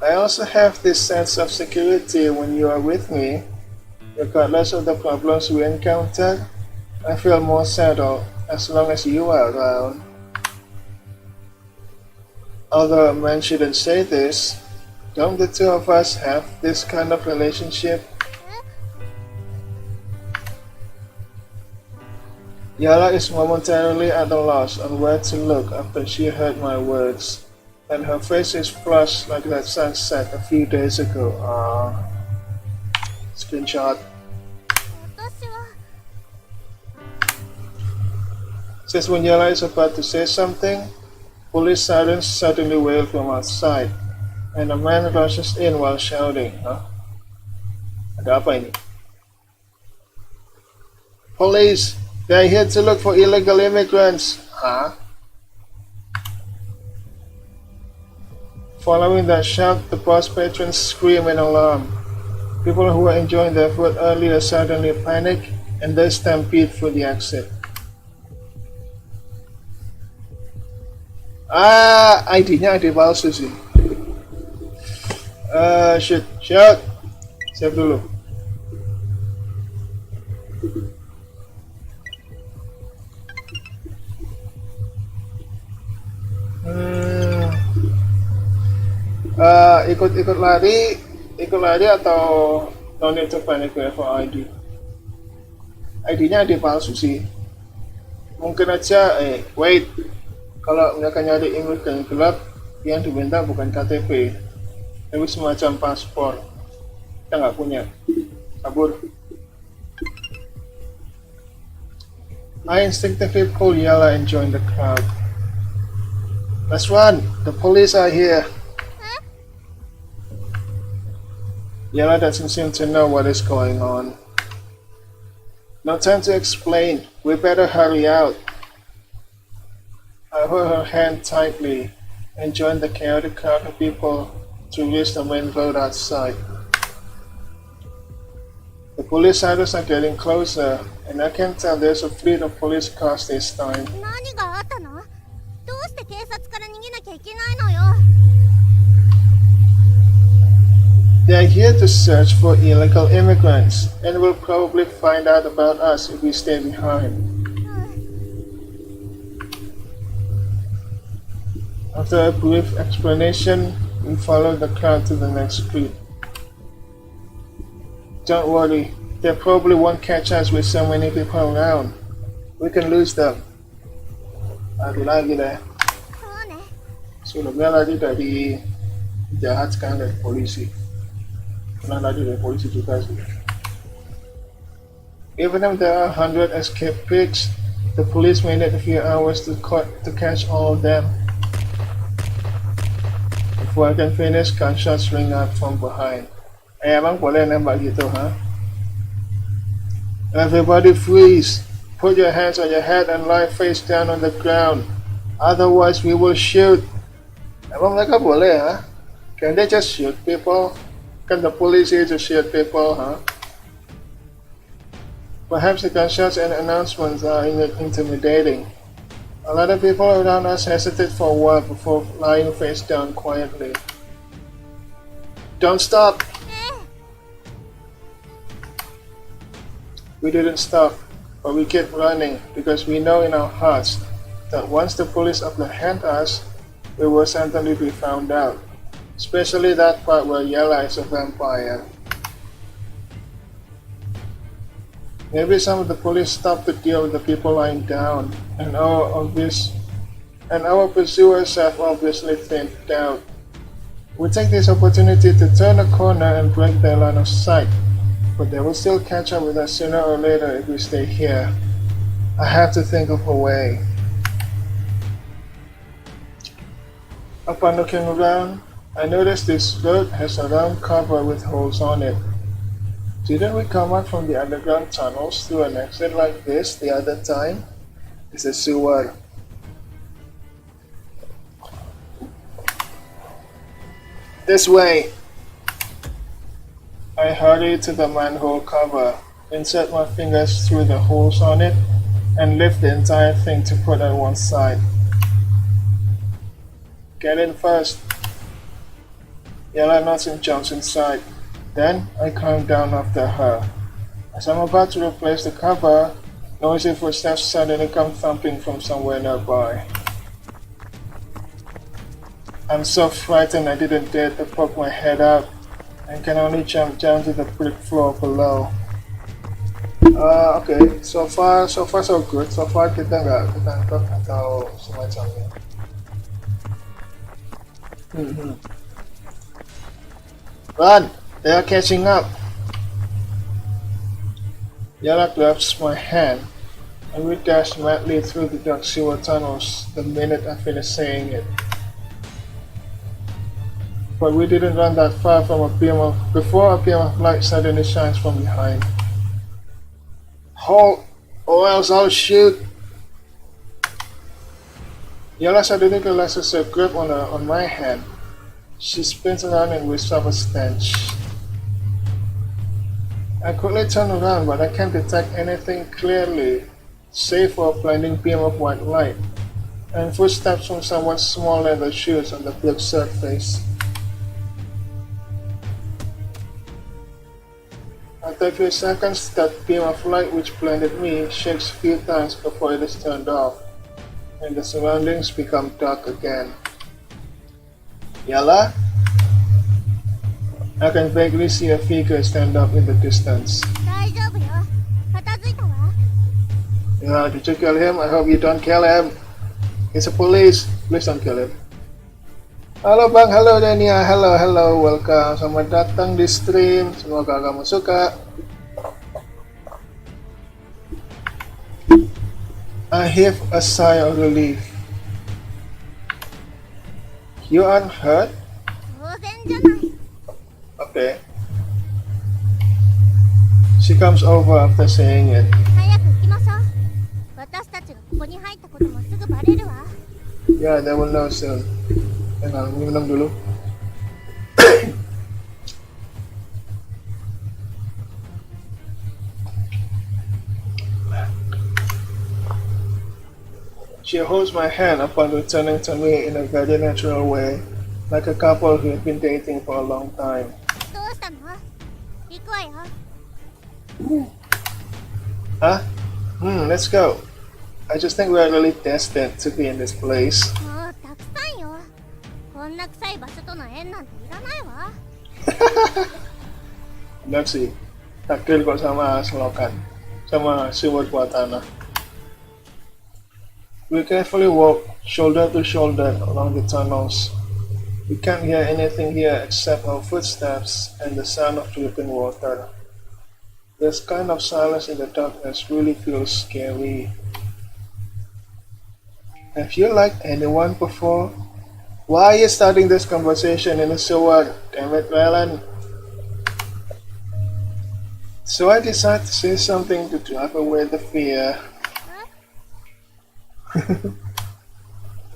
I also have this sense of security when you are with me. Regardless of the problems we encounter, I feel more settled as long as you are around. Although a man shouldn't say this, don't the two of us have this kind of relationship? Yala is momentarily at a loss on where to look after she heard my words, and her face is flushed like that sunset a few days ago. Screenshot. 私は Says when Yala is about to say something, police sirens suddenly wail from outside, and a man rushes in while shouting. Ada apa ini? Police! They're here to look for illegal immigrants. Huh? Following that shout, the bus patrons scream in alarm. People who were enjoying their food earlier suddenly panic and they stampede for the exit. ID-nya ID palsu sih. Shoot. Save dulu. Ikut lari atau no need to panic for ID. ID-nya ID palsu sih. Mungkin aja, wait. Kalau mereka nyari imigran gelap, yang diminta bukan KTP, tapi semacam paspor. Kita nggak punya. Kabur. I instinctively pull Yala and join the crowd. Let's run! The police are here! Yala doesn't seem to know what is going on. No time to explain. We better hurry out. I hold her hand tightly and join the chaotic crowd of people to reach the main road outside. The police sirens are getting closer, and I can tell there's a fleet of police cars this time. 何があったの？どうして警察から逃げなきゃいけないのよ。 They're here to search for illegal immigrants, and will probably find out about us if we stay behind. After a brief explanation, we follow the crowd to the next street. Don't worry, they probably won't catch us with so many people around. We can lose them. Aduh lagi deh. そうね。Sebelumnya tadi dari jahat, sekarang dari polisi. Pernah tadi dari polisi juga sih. Even if there are 100 escape pigs, the police may need a few hours to catch all of them. Before I can finish, gunshots ring out from behind. Emang boleh nembak gitu, ha? Everybody freeze! Put your hands on your head and lie face down on the ground. Otherwise we will shoot. Emang mereka boleh, ha? Can they just shoot people? Can the police here just shoot people, huh? Perhaps the gunshots and announcements are intimidating. A lot of people around us hesitate for a while before lying face down quietly. Don't stop! We didn't stop, but we kept running because we know in our hearts that once the police apprehend us, we will certainly be found out. Especially that part where Yella is a vampire. Maybe some of the police stopped to deal with the people lying down, and our pursuers have obviously thinned out. We take this opportunity to turn a corner and break their line of sight, but they will still catch up with us sooner or later if we stay here. I have to think of a way. Upon looking around, I noticed this road has a round cover with holes on it. Didn't we come out from the underground tunnels through an exit like this the other time? It's a sewer. This way! I hurried to the manhole cover, insert my fingers through the holes on it, and lift the entire thing to put on one side. Get in first. Yella nods and jumps inside. Then I climb down after her. As I'm about to replace the cover, noisy footsteps suddenly come thumping from somewhere nearby. I'm so frightened I didn't dare to poke my head out and can only jump down to the brick floor below. Okay, so far so good. So far kita nggak ketangkap atau semacamnya. Run! They are catching up. Yella grabs my hand, and we dash madly through the dark sewer tunnels the minute I finish saying it. But we didn't run that far before a beam of light suddenly shines from behind. Halt, or else I'll shoot! Yella suddenly relaxes her grip on my hand. She spins around and whiffs up a stench. I quickly turn around, but I can't detect anything clearly, save for a blinding beam of white light, and footsteps from someone's small leather shoes on the brick surface. After a few seconds, that beam of light which blinded me shakes a few times before it is turned off, and the surroundings become dark again. Yella? I can vaguely see a figure stand up in the distance. Yeah, did you kill him? I hope you don't kill him. It's a police. Please don't kill him. Halo Bang, halo Dania, halo, welcome. Selamat datang di stream. Semoga kamu suka. I heave a sigh of relief. You aren't hurt? Okay. She comes over after saying it. Yeah, they will know soon. Hang on, minum dulu. She holds my hand upon returning to me in a very natural way, like a couple who have been dating for a long time. Huh? Let's go. I just think we are really destined to be in this place. Enggak sih, takdir kok sama selokan, sama sumur bawah tanah. We carefully walk shoulder to shoulder along the tunnels. We can't hear anything here except our footsteps and the sound of dripping water. This kind of silence in the darkness really feels scary. Have you liked anyone before? Why are you starting this conversation in a sewer? Damn it, Rylan. So I decide to say something to drive away the fear.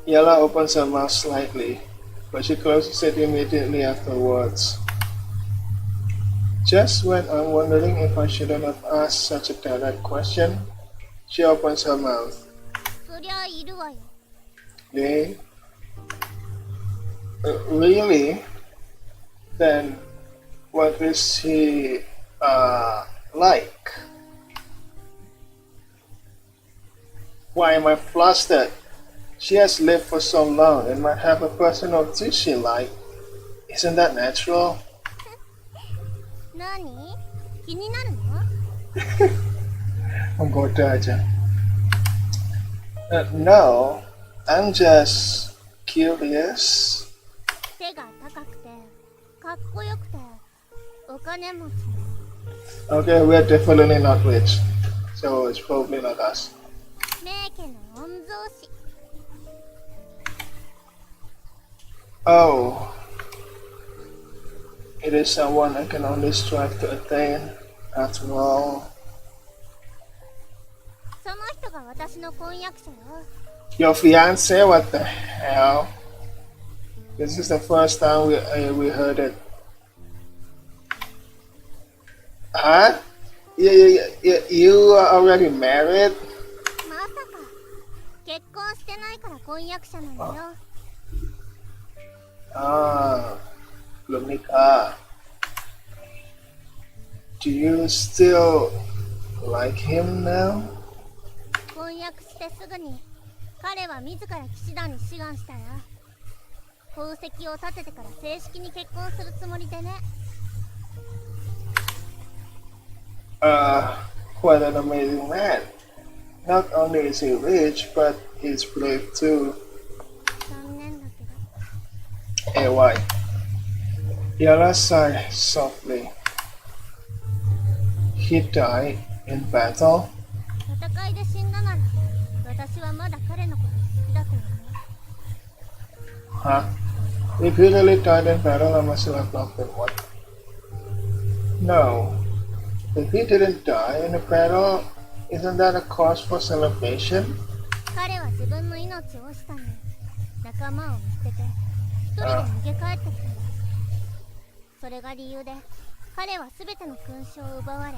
Yella opens her mouth slightly, but she closes it immediately afterwards. Just when I'm wondering if I shouldn't have asked such a direct question, she opens her mouth. そりゃいるわよ。 They? Really? Then what is he like? Why am I flustered? She has lived for so long and might have a personal dish she like. Isn't that natural? 何？気になるの？ Menggoda aja. No, I'm just curious. 背が高くて、かっこよくて、お金持ち。 Okay, we're definitely not rich, so it's probably not us. 名家の御曹司。 Oh, it is someone I can only strive to attain. After all, その人が私の婚約者よ。 your fiance? What the hell? This is the first time we heard it. Huh? You are already married? まさか結婚してないから婚約者なんだよ。 Ah, belum nikah. Do you still like him now? 婚約してすぐに彼は自ら騎士団に志願したら、宝石を立ててから正式に結婚するつもりでね。 What an amazing man. Not only is he rich, but he's brave too. 残念だけど。 Hey, why? Yala sighed softly. He died in battle? 戦いで死んだなら、私はまだ彼のこと好きだと思う。 Huh? If he really died in battle, I must have loved him what? No. If he didn't die in a battle, isn't that a cause for celebration? 彼は自分の命を惜しさに仲間を見捨てて一人で逃げ帰ってきたんだ。それが理由で彼は全ての勲章を奪われ、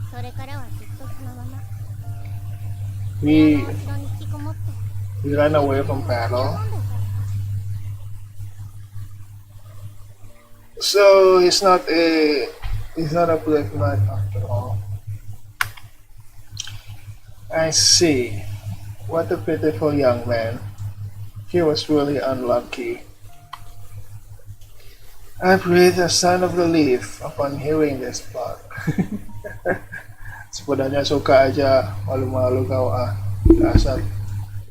それからはずっとそのまま部屋 He の後ろに引きこもって ran away from 酒を battle. 飲んでいたんだ。 So he's not a brave man after all. I see. What a pitiful young man. He was really unlucky. I breathed a sigh of relief upon hearing this part. Sebenarnya suka aja, malu-malu kau ah. Dasar.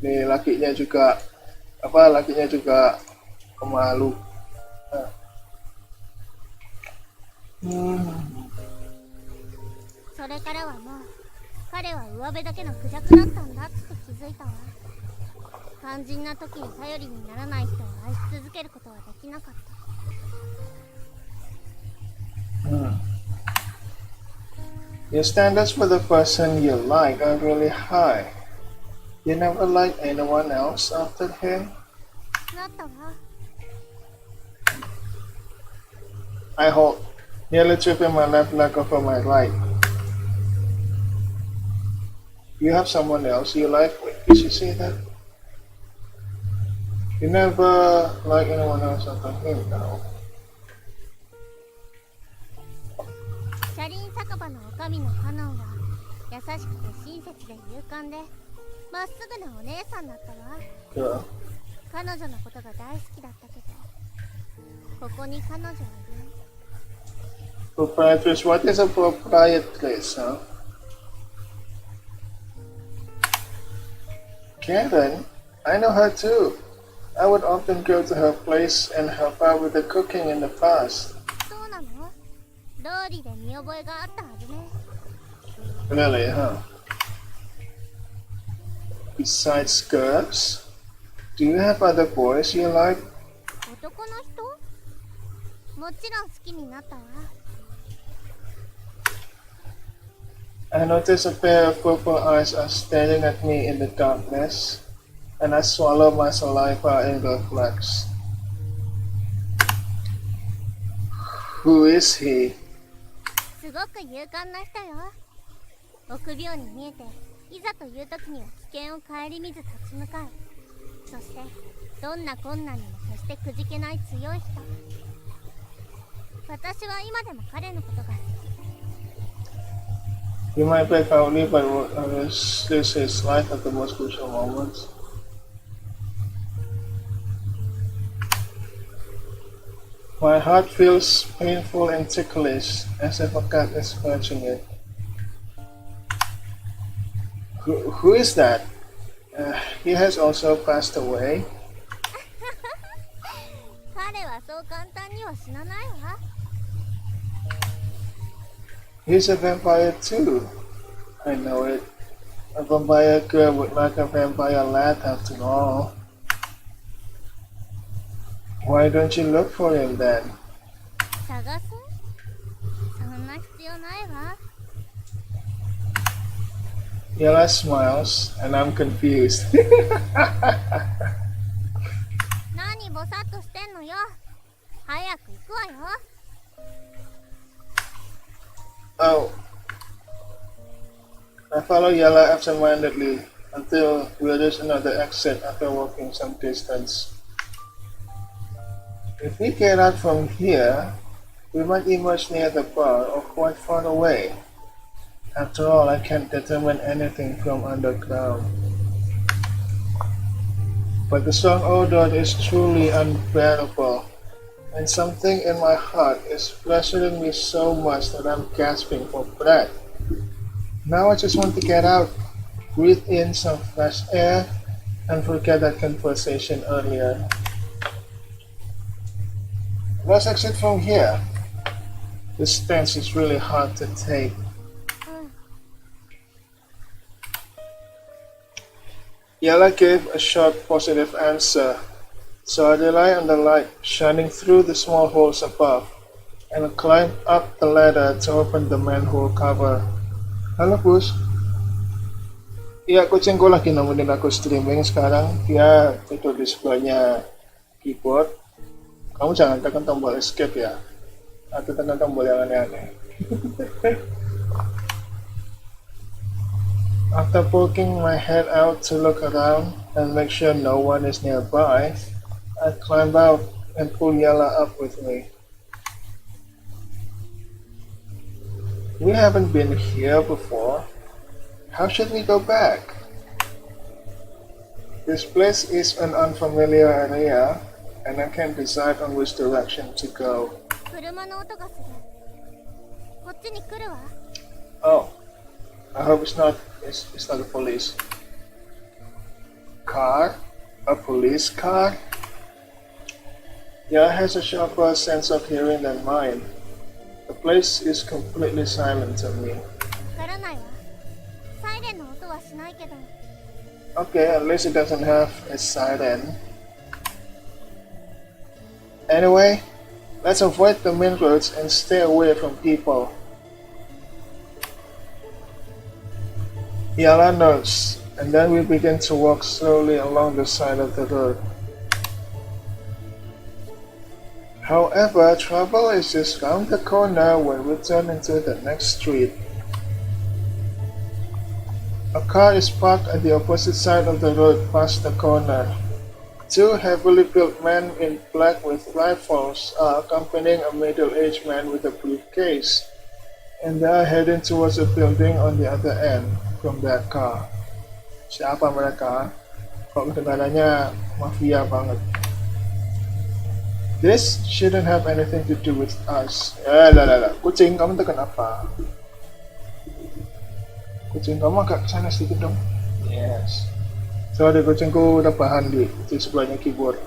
Nih lakinya juga pemalu. Hmm. それからはもう彼は上辺だけのクジャクだったんだって気づいたわ。肝心な時に頼りにならない人を愛し続けることはできなかった。 Your standards for the person you like are really high. You never liked anyone else after him? なったわ。 I hold, nearly tripping my left leg over my right. You have someone else you like? Wait, did she say that? You never like anyone else after him, no? 車輪酒場の女将のカノンは優しくて親切で勇敢でまっすぐなお姉さんだったわ。 Yeah. 彼女のことが大好きだったけど、ここに彼女はいない。 Proprietress, what is a proprietress, huh? Karen? I know her too. I would often go to her place and help out with the cooking in the past. そうなの？料理で見覚えがあったはずね。Really, huh? Besides girls, do you have other boys you like? 男の人？もちろん好きになったわ。I notice a pair of purple eyes are staring at me in the darkness, and I swallow my saliva in reflex. Who is he? すごく勇敢な人よ。臆病に見えて、いざという時には危険を顧みず立ち向かう。そしてどんな困難にも決してくじけない強い人。私は今でも彼のことが好き。You might be cowardly, but this is his life at the most crucial moments. My heart feels painful and ticklish, as if a cat is scratching it. Who is that? He has also passed away. 彼はそう簡単には死なないわ。He's a vampire too. I know it. A vampire girl would like a vampire lad after all. Why don't you look for him then? 探す？そんな必要ないわ。Yella smiles, and I'm confused. 何ぼさっとしてんのよ。早く行くわよ。Oh. I follow Yella absentmindedly until we reach another exit after walking some distance. If we get out from here, we might emerge near the bar or quite far away. After all, I can't determine anything from underground. But the strong odor is truly unbearable, and something in my heart is pressuring me so much that I'm gasping for breath. Now I just want to get out, breathe in some fresh air, and forget that conversation earlier. Let's exit from here. This stance is really hard to take. Yella gave a short positive answer, so I rely on the light shining through the small holes above, and I climbed up the ladder to open the manhole cover. Halo Bus. Iya, kucingku lagi nemenin aku streaming sekarang. Dia tidur di sebelahnya keyboard. Kamu jangan tekan tombol escape ya, atau tekan tombol yang aneh-aneh. After poking my head out to look around and make sure no one is nearby, I climb out and pull Yella up with me. We haven't been here before. How should we go back? This place is an unfamiliar area, and I can't decide on which direction to go. 車の音がする。こっちに来るわ。Oh, I hope it's not the police. Car? A police car? Yeah, it has a sharper sense of hearing than mine. The place is completely silent to me. わからないわ。サイレンの音はしないけど。Okay, at least it doesn't have a siren. Anyway, let's avoid the main roads and stay away from people. Yala nods, and then we begin to walk slowly along the side of the road. However, trouble is just round the corner when we turn into the next street. A car is parked at the opposite side of the road past the corner. Two heavily built men in black with rifles are accompanying a middle-aged man with a briefcase, and they are heading towards a building on the other end from that car. Siapa mereka? Kok kedengarannya mafia banget. This shouldn't have anything to do with us. Kucing, kamu tekan apa? Kucing kamu agak kesana sedikit dong. Yes. Sorry, kucingku rebahan di sebelahnya keyboard.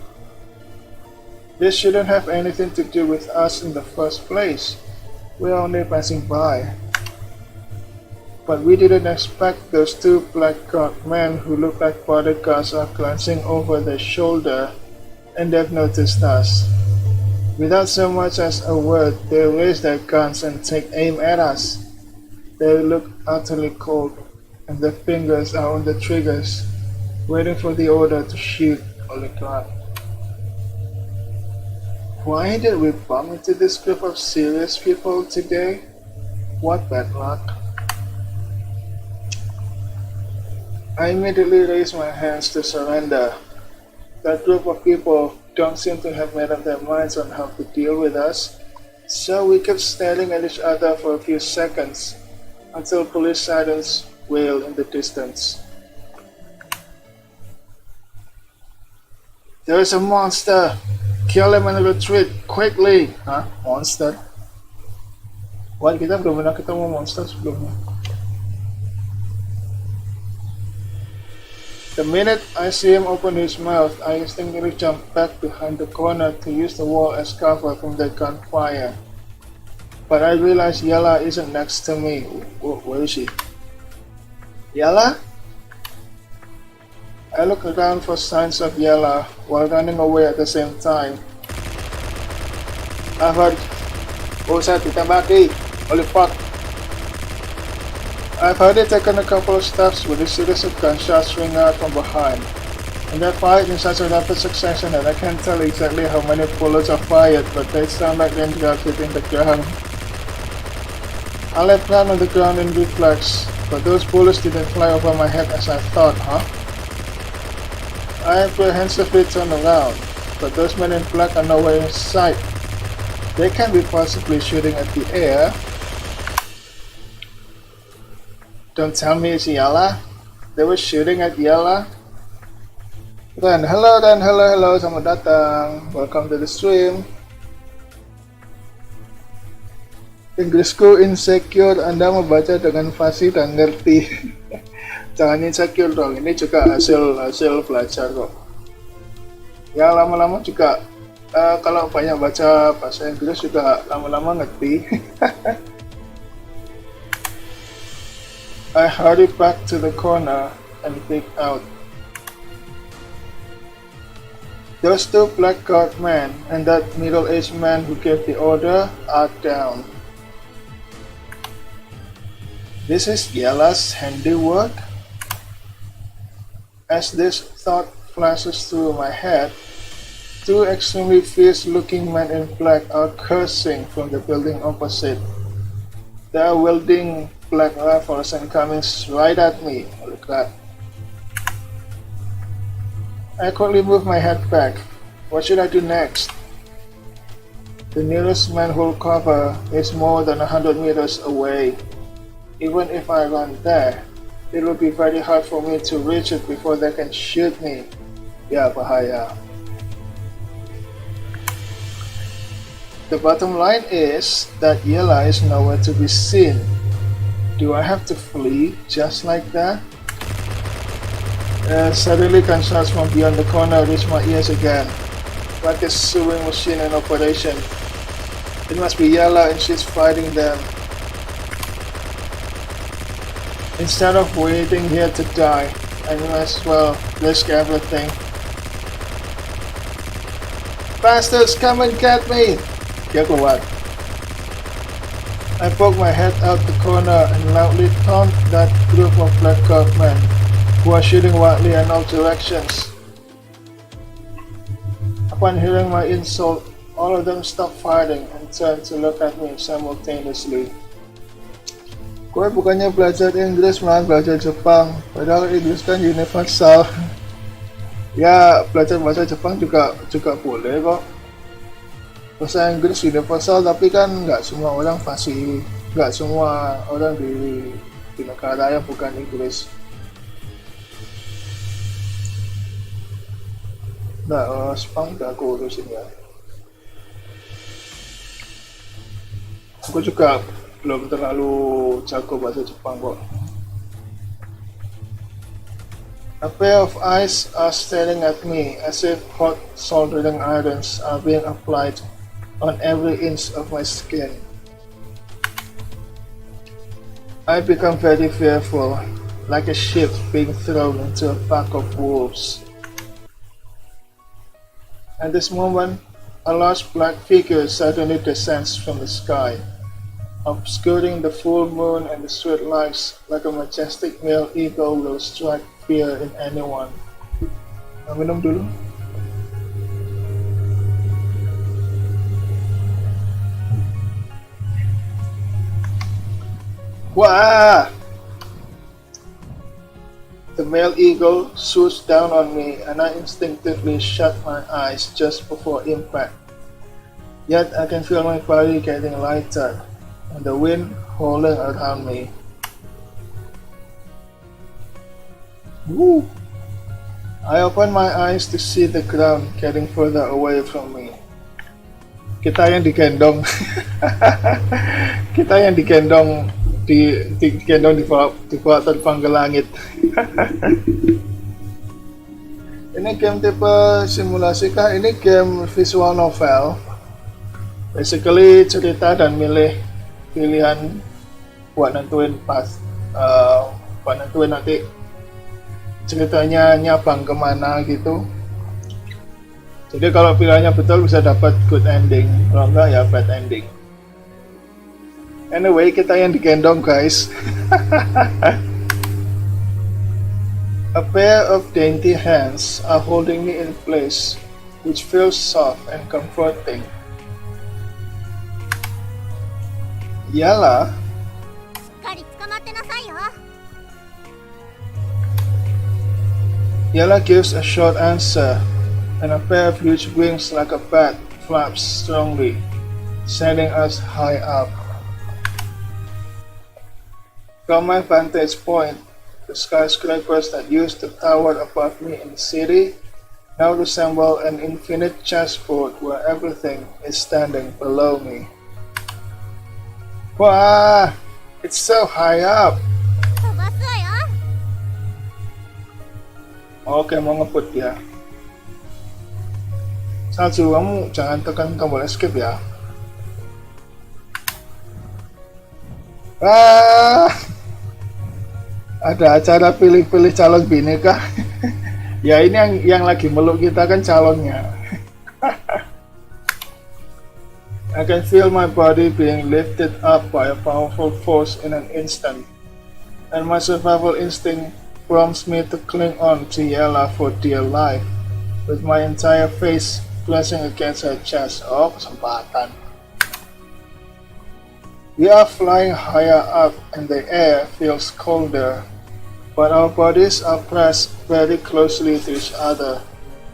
This shouldn't have anything to do with us in the first place. We're only passing by. But we didn't expect those two black-clad men who looked like bodyguards are glancing over their shoulder, and they've noticed us. Without so much as a word, they raise their guns and take aim at us. They look utterly cold, and their fingers are on the triggers, waiting for the order to shoot. Holy crap. Why did we bump into this group of serious people today? What bad luck. I immediately raised my hands to surrender. That group of people don't seem to have made up their minds on how to deal with us, so we kept staring at each other for a few seconds until police sirens wailed in the distance. There is a monster! Kill him and retreat quickly! Hah? Monster? Why, kita belum pernah ketemu monster sebelumnya. The minute I see him open his mouth, I instinctively jump back behind the corner to use the wall as cover from the gunfire. But I realize Yala isn't next to me. Where is she? Yala? I look around for signs of Yala while running away at the same time. I've heard... Oh, saya ditembaki. Holy fuck. I've already taken a couple of steps with a series of gunshots ringing out from behind, and they're fired in such a rapid succession that I can't tell exactly how many bullets are fired, but they sound like raindrops hitting the ground. I lay flat on the ground in reflex, but those bullets didn't fly over my head as I thought, huh? I apprehensively turned around, but those men in black are nowhere in sight. They can't be possibly shooting at the air. Don't tell me it's Yala. They were shooting at Yala. Hello, selamat datang. Welcome to the stream. Inggrisku insecure, Anda membaca dengan fasih dan ngerti. Jangan insecure dong, ini juga hasil belajar kok. Ya lama-lama juga kalau banyak baca bahasa Inggris juga lama-lama ngerti. I hurried back to the corner and peeked out. Those two black-clad men and that middle-aged man who gave the order are down. This is Yala's handiwork? As this thought flashes through my head, two extremely fierce-looking men in black are cursing from the building opposite. They are wielding black rifles and coming right at me. Holy crap. I quickly move my head back. What should I do next? The nearest manhole cover is more than 100 meters away. Even if I run there, it will be very hard for me to reach it before they can shoot me. Ya, bahaya. The bottom line is that Yala is nowhere to be seen. Do I have to flee just like that? Suddenly gunshots from beyond the corner reach my ears again, like a sewing machine in operation. It must be Yala and she's fighting them. Instead of waiting here to die, I might as well risk everything. Bastards, come and get me! Get what? I poke my head out the corner and loudly taunt that group of black-clad men who are shooting wildly in all directions. Upon hearing my insult, all of them stop fighting and turn to look at me simultaneously. Gue bukannya belajar Inggris malah belajar Jepang, padahal Inggris kan universal. Ya, belajar bahasa Jepang juga boleh kok. Bahasa Inggris universal, tapi kan nggak semua orang fasih, nggak semua orang di negara yang bukan Inggris. Nah, Jepang udah aku urusin ya. Aku juga belum terlalu jago bahasa Jepang kok. A pair of eyes are staring at me as if hot soldering irons are being applied on every inch of my skin. I become very fearful, like a sheep being thrown into a pack of wolves. At this moment, a large black figure suddenly descends from the sky, obscuring the full moon and the street lights like a majestic male eagle will strike fear in anyone. Minum dulu. Wah! The male eagle swoops down on me and I instinctively shut my eyes just before impact. Yet I can feel my body getting lighter and the wind howling around me. Woo! I open my eyes to see the ground getting further away from me. Kita yang digendong, kita yang digendong dibawa terbang ke langit. Ini game tipe simulasi kah? Ini game visual novel. Basically cerita dan milih pilihan buat nentuin buat nentuin nanti ceritanya nyabang kemana gitu. Jadi kalau pilihannya betul bisa dapat good ending, kalau enggak ya bad ending. Anyway, kita yang digendong guys. A pair of dainty hands are holding me in place, which feels soft and comforting. Iyalah. Yala gives a short answer, and a pair of huge wings like a bat flaps strongly, sending us high up. From my vantage point, the skyscrapers that used to tower above me in the city now resemble an infinite chessboard where everything is standing below me. Wow, it's so high up. Oke, mau ngebut ya. Salju, kamu jangan tekan tombol escape ya. Ada acara pilih-pilih calon bini kah? Ya ini yang lagi meluk kita kan calonnya. I can feel my body being lifted up by a powerful force in an instant, and my survival instinct prompts me to cling on to Yella for dear life, with my entire face pressing against her chest. Oh, kesempatan. We are flying higher up and the air feels colder, but our bodies are pressed very closely to each other,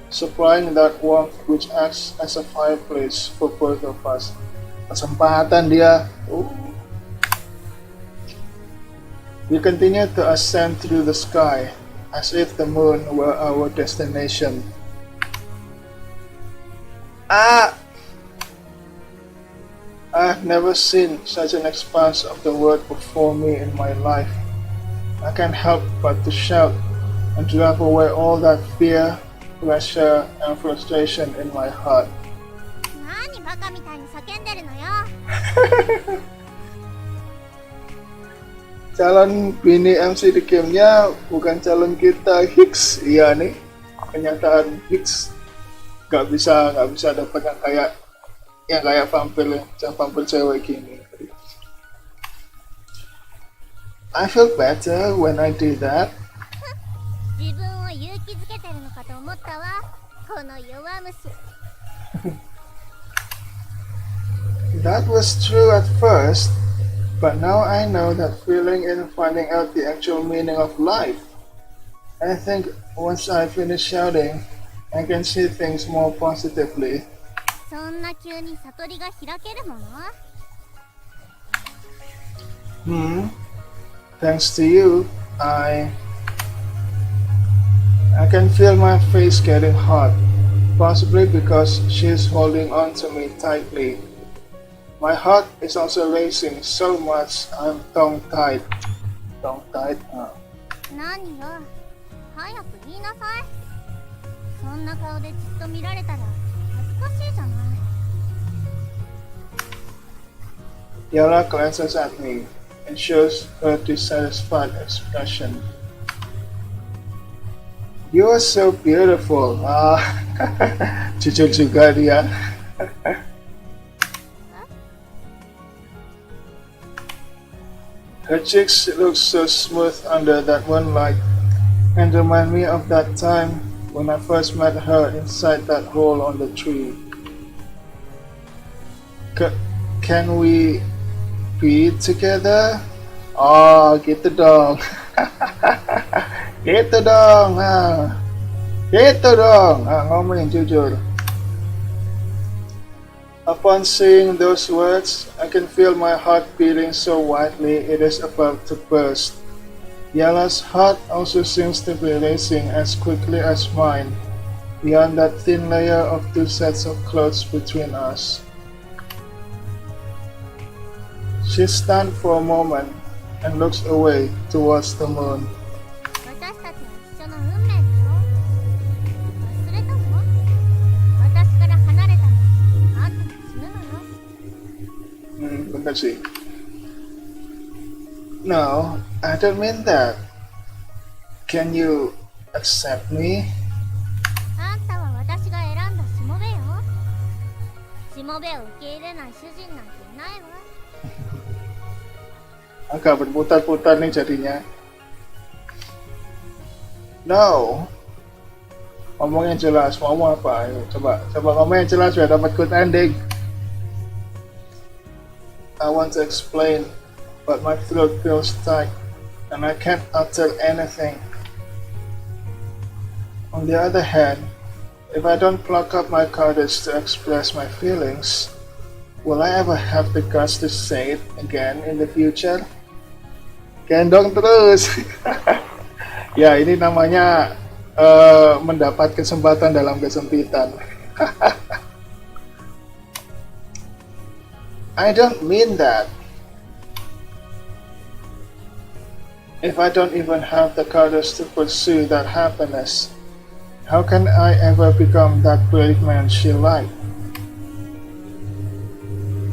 supplying that warmth which acts as a fireplace for both of us. Kesempatan dia. We continue to ascend through the sky, as if the moon were our destination. I've never seen such an expanse of the world before me in my life. I can't help but to shout and drive away all that fear, pressure, and frustration in my heart. Calon bini MC di gamenya bukan calon kita, Hicks. Iya nih, kenyataan Hicks nggak bisa dapat yang kayak vampir cewek gini. I feel better when I do that. That was true at first, but now I know that feeling in finding out the actual meaning of life. I think once I finish shouting, I can see things more positively. Thanks to you, I can feel my face getting hot, possibly because she is holding on to me tightly. My heart is also racing so much I'm tongue-tied. 早く言いなさい。そんな顔でずっと見られたら恥ずかしいじゃない。 Yala glances at me and shows her dissatisfied expression. You are so beautiful. Ah, jujur juga dia. Her cheeks look so smooth under that moonlight and remind me of that time when I first met her inside that hole on the tree. Can we be together? Oh, gitu dong. Gitu dong. Gitu dong. Ngomong yang jujur. Upon saying those words, I can feel my heart beating so wildly it is about to burst. Yala's heart also seems to be racing as quickly as mine, beyond that thin layer of two sets of clothes between us. She stands for a moment and looks away towards the moon. 私たちは一緒の運命でしょ。忘れたの？私から離れたらあんたも死ぬのよ。Bener sih. No, I don't mean that. Can you accept me? あんたは私が選んだしもべよ。しもべを受け入れない主人なんていないわ。 Agak berputar-putar nih jadinya. No. Ngomong yang jelas, mau apa? Ayo, coba ngomong yang jelas biar dapat good ending. I want to explain, but my throat feels tight and I can't utter anything. On the other hand, if I don't pluck up my courage to express my feelings, will I ever have the guts to say it again in the future? Gendong terus. Ya, ini namanya mendapat kesempatan dalam kesempitan. I don't mean that. If I don't even have the courage to pursue that happiness, how can I ever become that brave man she liked?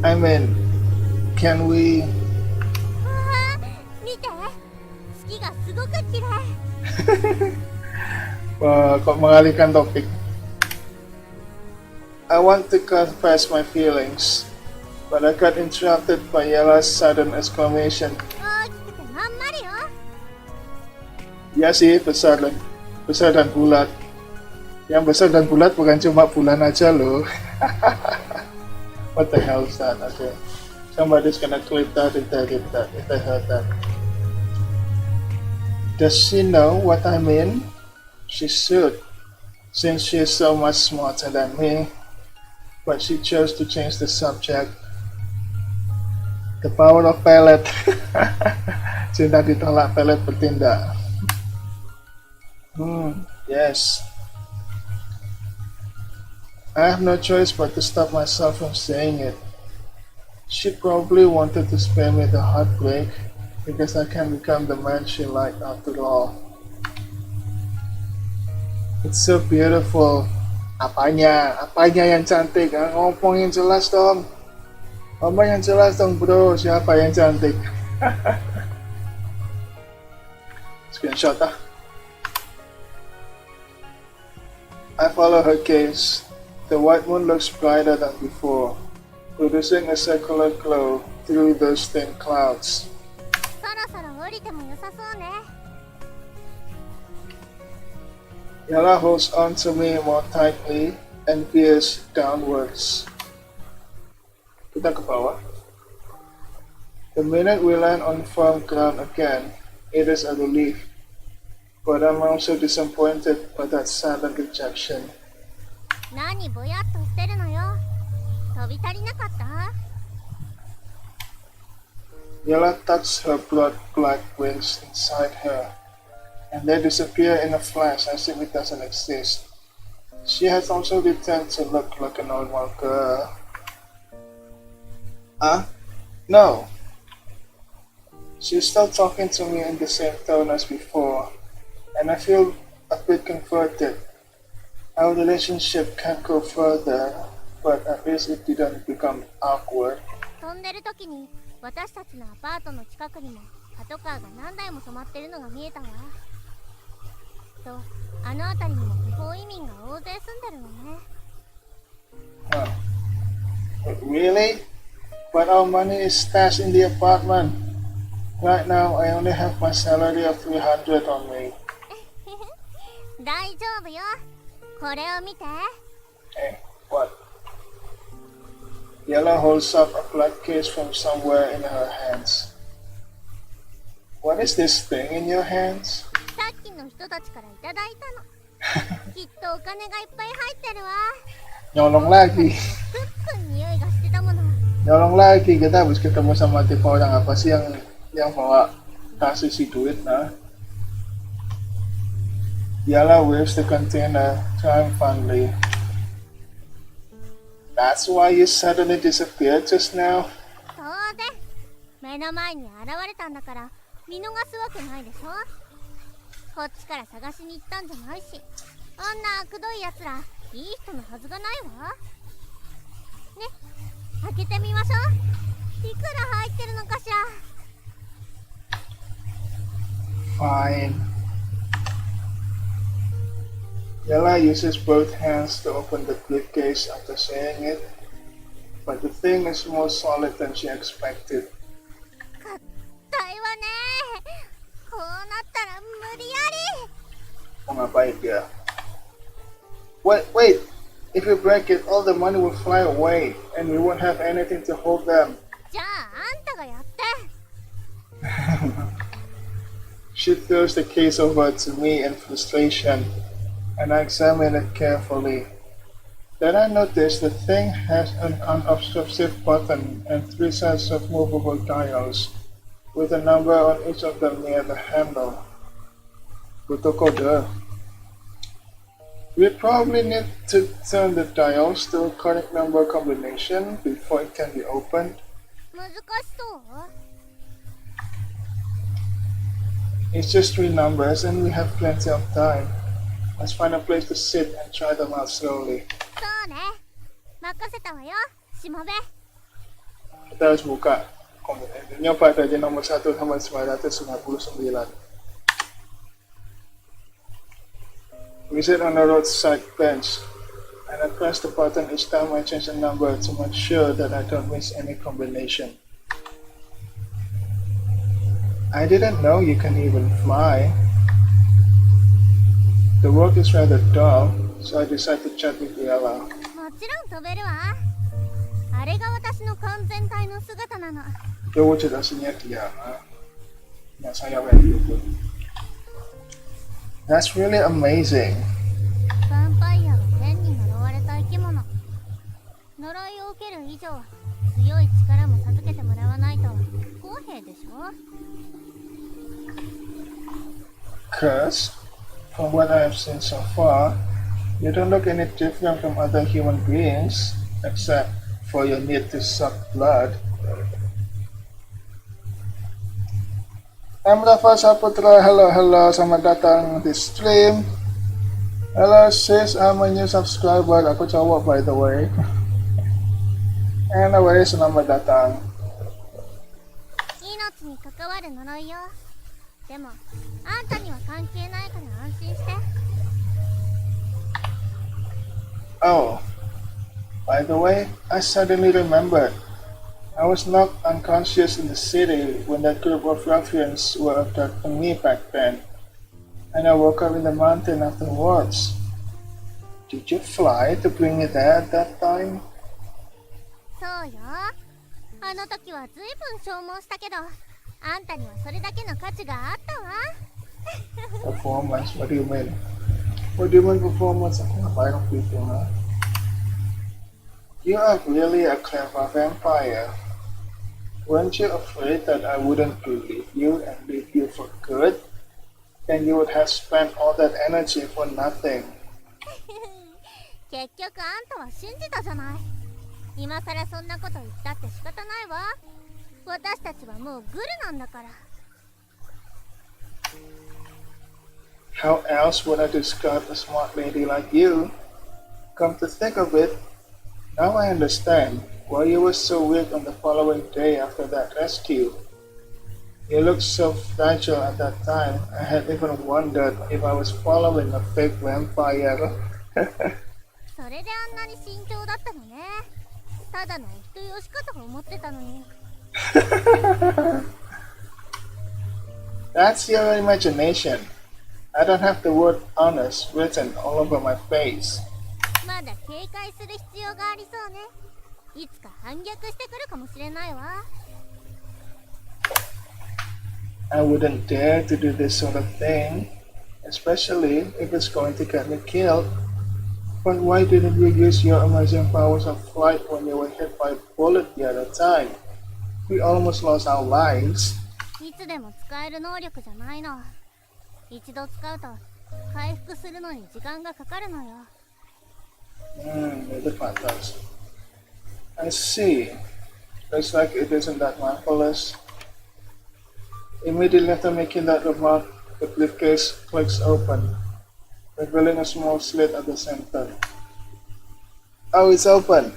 I mean, can we... 見て、月がすごく綺麗。Kok mengalihkan topik. I want to confess my feelings, but I got interrupted by Yala's sudden exclamation. 大きくてまんまりよ。 Ya sih, besar dan bulat. Yang besar dan bulat bukan cuma bulan aja loh. What the hell is that? Okay. Somebody's gonna clip that if they heard that. Does she know what I mean? She should, since she is so much smarter than me. But she chose to change the subject. The power of pelet. Cinta ditolak, pelet bertindak. Yes. I have no choice but to stop myself from saying it. She probably wanted to spare me the heartbreak because I can become the man she liked after all. It's so beautiful. Apanya yang cantik? Ngomong yang jelas dong. Ngomong yang jelas dong bro, siapa yang cantik? Screenshot ah. I follow her gaze. The white moon looks brighter than before, producing a circular glow through those thin clouds. そろそろ降りても良さそうね。 Yala holds on to me more tightly and veers downwards. Kita ke bawah. The minute we land on firm ground again, it is a relief. But I'm also disappointed by that sudden rejection. 何ぼやっとしてるのよ。飛び足りなかった？ Yala tucks her blood black wings inside her, and they disappear in a flash as if it doesn't exist. She has also returned to look like a normal girl. No. She's still talking to me in the same tone as before, and I feel a bit converted. Our relationship can't go further, but at least it didn't become awkward. 飛んでる時に私たちのアパートの近くにもパトカーが何台も止まってるのが見えたわ。と、あの辺りにも不法移民が大勢住んでるのね。Huh. But really? But our money is stashed in the apartment. Right now, I only have my salary of 300 on me. 大丈夫よ。これを見て。Hey, what? Yella holds up a black case from somewhere in her hands. What is this thing in your hands? さっきの人たちからいただいたの。きっとお金がいっぱい入ってるわ。Nyolong lagi. プンプン匂いがしてたもの。Nyolong lagi, kita habis ketemu sama tipe orang apa sih yang bawa tas isi duit, nah? Yella waves the container triumphantly. That's why you suddenly disappeared just now? そうで、目の前に現れたんだから見逃すわけないでしょ。こっちから探しに行ったんじゃないし、あんなあくどいやつらいい人のはずがないわ。ね、開けてみましょう。いくら入ってるのかしら。Fine. Yella uses both hands to open the briefcase after saying it, but the thing is more solid than she expected. 硬いわね。こうなったら無理やり。Mau ngapain dia? Wait! If you break it, all the money will fly away, and we won't have anything to hold them. じゃああんたがやって。She throws the case over to me in frustration, and I examine it carefully. Then I notice the thing has an unobtrusive button and 3 sets of movable dials, with a number on each of them near the handle. Butuh kode. We probably need to turn the dials to a correct number combination before it can be opened. 難しそう。It's just 3 numbers and we have plenty of time. Let's find a place to sit and try them out slowly. そうね。任せたわよ、しもべ。 Kita harus buka. Nyoba dari nomor 1 sampai 999. We sit on a roadside bench, and I press the button each time I change a number to make sure that I don't miss any combination. I didn't know you can even fly. The work is rather dull, so I decide to chat with Yella. もちろん飛べるわ。あれが私の完全体の姿なの。 Itu wujud aslinya dia, yang saya VTuber. That's really amazing. ヴァンパイアは天に呪われた生き物。呪いを受ける以上、強い力も授けてもらわないと不公平でしょ。 Cause, from what I have seen so far, you don't look any different from other human beings, except for your need to suck blood. Rafa Saputra, hello, selamat datang di stream. Hello sis, I'm a new subscriber, aku cowok by the way. Anyway, selamat datang. 命に関わる呪いよ。でも、あんたには関係ないから安心して。 Oh, by the way, I suddenly remembered. I was knocked unconscious in the city when that group of ruffians were abducting me back then, and I woke up in the mountain afterwards. Did you fly to bring me there at that time? そうよ。あの時はずいぶん消耗したけど、あんたにはそれだけの価値があったわ。 Performance? What do you mean? What do you mean performance? Aku ngapain waktu itu, ha? You are really a clever vampire. Weren't you afraid that I wouldn't believe you and leave you for good? Then you would have spent all that energy for nothing. 結局あんたは信じたじゃない。今さらそんなこと言ったって仕方ないわ。私たちはもうグルなんだから。How else would I describe a smart lady like you? Come to think of it, now I understand why you were so weak on the following day after that rescue. You looked so fragile at that time, I had even wondered if I was following a fake vampire. それであんなに慎重だったのね。ただのお人よしかと思ってたのに。That's your imagination. I don't have the word honest written all over my face. まだ警戒する必要がありそうね。いつか反逆してくるかもしれないわ。I wouldn't dare to do this sort of thing, especially if it's going to get me killed. But why didn't you use your amazing powers of flight when you were hit by a bullet the other time? We almost lost our lives. いつでも使える能力じゃないの。一度使うと回復するのに時間がかかるのよ。Maybe fantastic. I see. Looks like it isn't that marvelous. Immediately after making that remark, the briefcase clicks open, revealing a small slit at the center. Oh, it's open!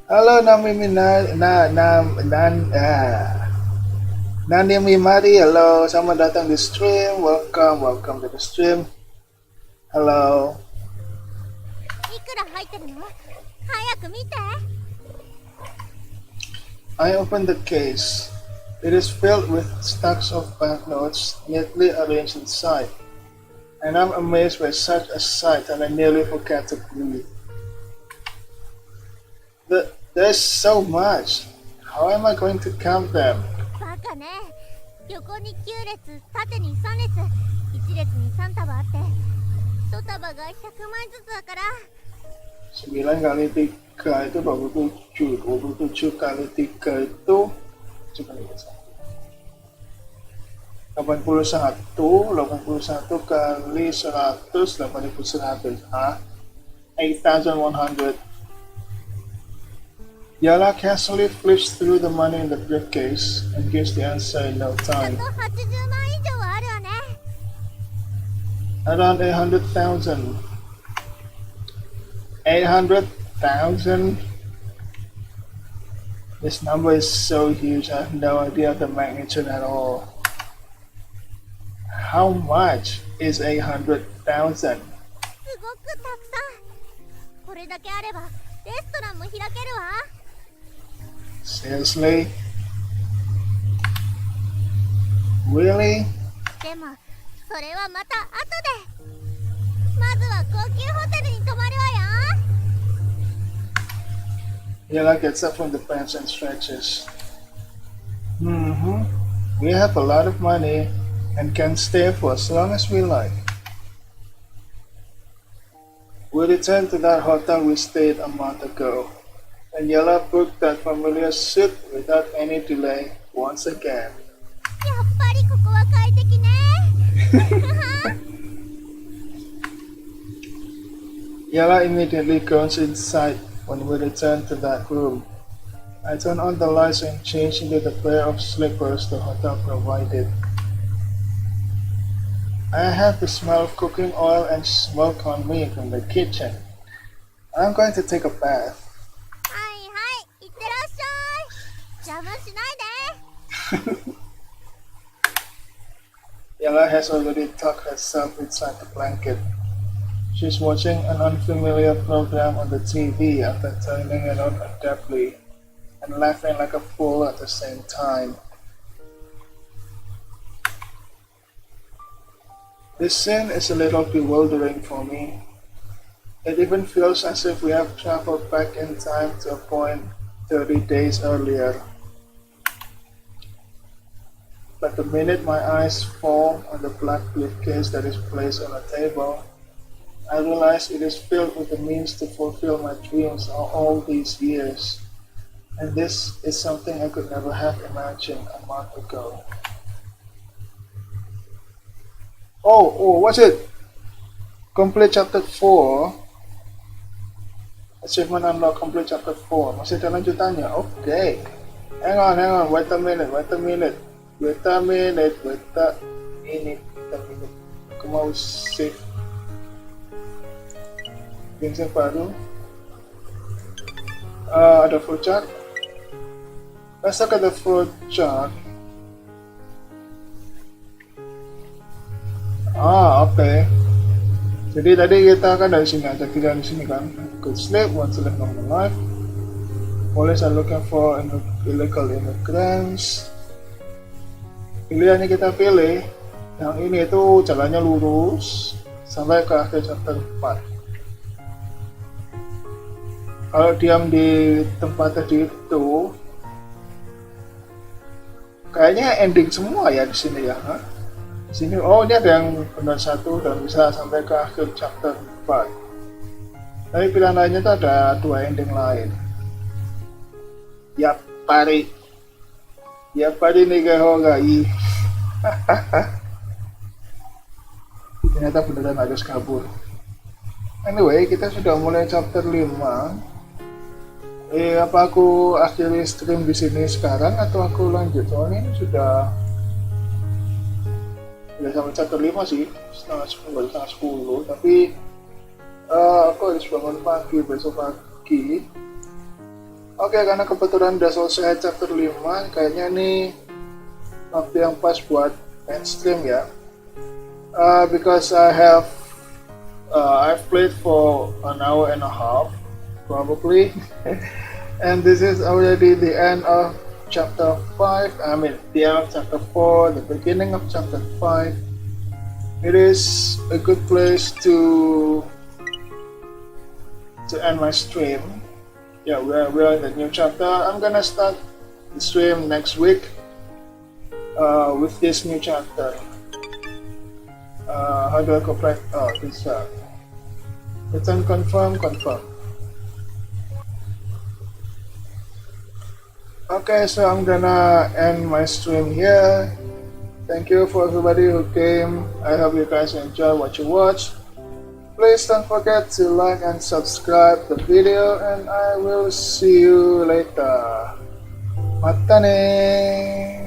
Halo Nani Mari, halo, selamat datang di stream, welcome to the stream. Hello. いくら入ってるの？早く見て。I opened the case. It is filled with stacks of banknotes neatly arranged inside, and I'm amazed by such a sight that I nearly forgot to breathe. There's so much. How am I going to count them? バカね。横に9列、縦に3列、1列に3束あって、1束が100枚ずつだから。9 kali 3 itu 27, 27 kali 3 itu coba lihat 81, 81 kali 100, 8100, 8,100. Yala casually flips through the money in the briefcase and gives the answer in no あ time. と80万以上はあるわね。Around 800,000. 800,000? This number is so huge, I have no idea of the magnitude at all. How much is 800,000? すごくたくさん。これだけあればレストランも開けるわ。Seriously? Really? でもそれはまた後で。まずは高級ホテルに泊まるわよ。Yala gets up from the bench and stretches. We have a lot of money and can stay for as long as we like. We returned to that hotel we stayed a month ago, and Yala booked that familiar suite without any delay once again. やっぱりここは快適ね。Yala immediately goes inside when we return to that room. I turn on the lights and change into the pair of slippers the hotel provided. I have the smell of cooking oil and smoke on me from the kitchen. I'm going to take a bath. はいはい、いってらっしゃい。邪魔しないで。Yala has already tucked herself inside the blanket. She's watching an unfamiliar program on the TV after turning it on adeptly and laughing like a fool at the same time. This scene is a little bewildering for me. It even feels as if we have traveled back in time to a point 30 days earlier. But the minute my eyes fall on the black briefcase that is placed on a table, I realize it is filled with the means to fulfill my dreams all these years. And this is something I could never have imagined a month ago. Oh, what's it? Complete chapter 4. Achievement unlock complete chapter 4. Masih ada lanjutannya. Oke. Hang on. Wait a minute. Aku mau save. Game save baru. Ada flowchart. Let's look at the flowchart. Oke. Jadi tadi kita kan dari sini ada pilihan di sini kan. Good sleep, want to live normal life. Police are looking for illegal immigrants. Pilihan yang kita pilih, yang ini itu jalannya lurus sampai ke akhir chapter 4. Kalau diam di tempat tadi itu, kayaknya ending semua ya di sini ya. Di sini, ini ada yang benar satu dan bisa sampai ke akhir chapter 4. Tapi pilihan lainnya itu ada 2 ending lain. Yapari Nigahogai. Ternyata beneran harus kabur. Anyway, kita sudah mulai chapter 5. Apa aku akhiri stream di sini sekarang atau aku lanjut? Soalnya ini sudah sampai chapter 5 sih, setengah 10, tapi aku harus bangun pagi besok pagi. Oke, karena kebetulan udah selesai chapter 5, kayaknya ini waktu yang pas buat main stream ya. Because I've played for an hour and a half probably and this is already the end of chapter 5, the end of chapter 4, the beginning of chapter 5. It is a good place to end my stream. Yeah, we're in the new chapter. I'm gonna start the stream next week with this new chapter. How do I go back? This return confirm. Okay, so I'm gonna end my stream here. Thank you for everybody who came. I hope you guys enjoy what you watch. Please don't forget to like and subscribe the video, and I will see you later. Mata ne.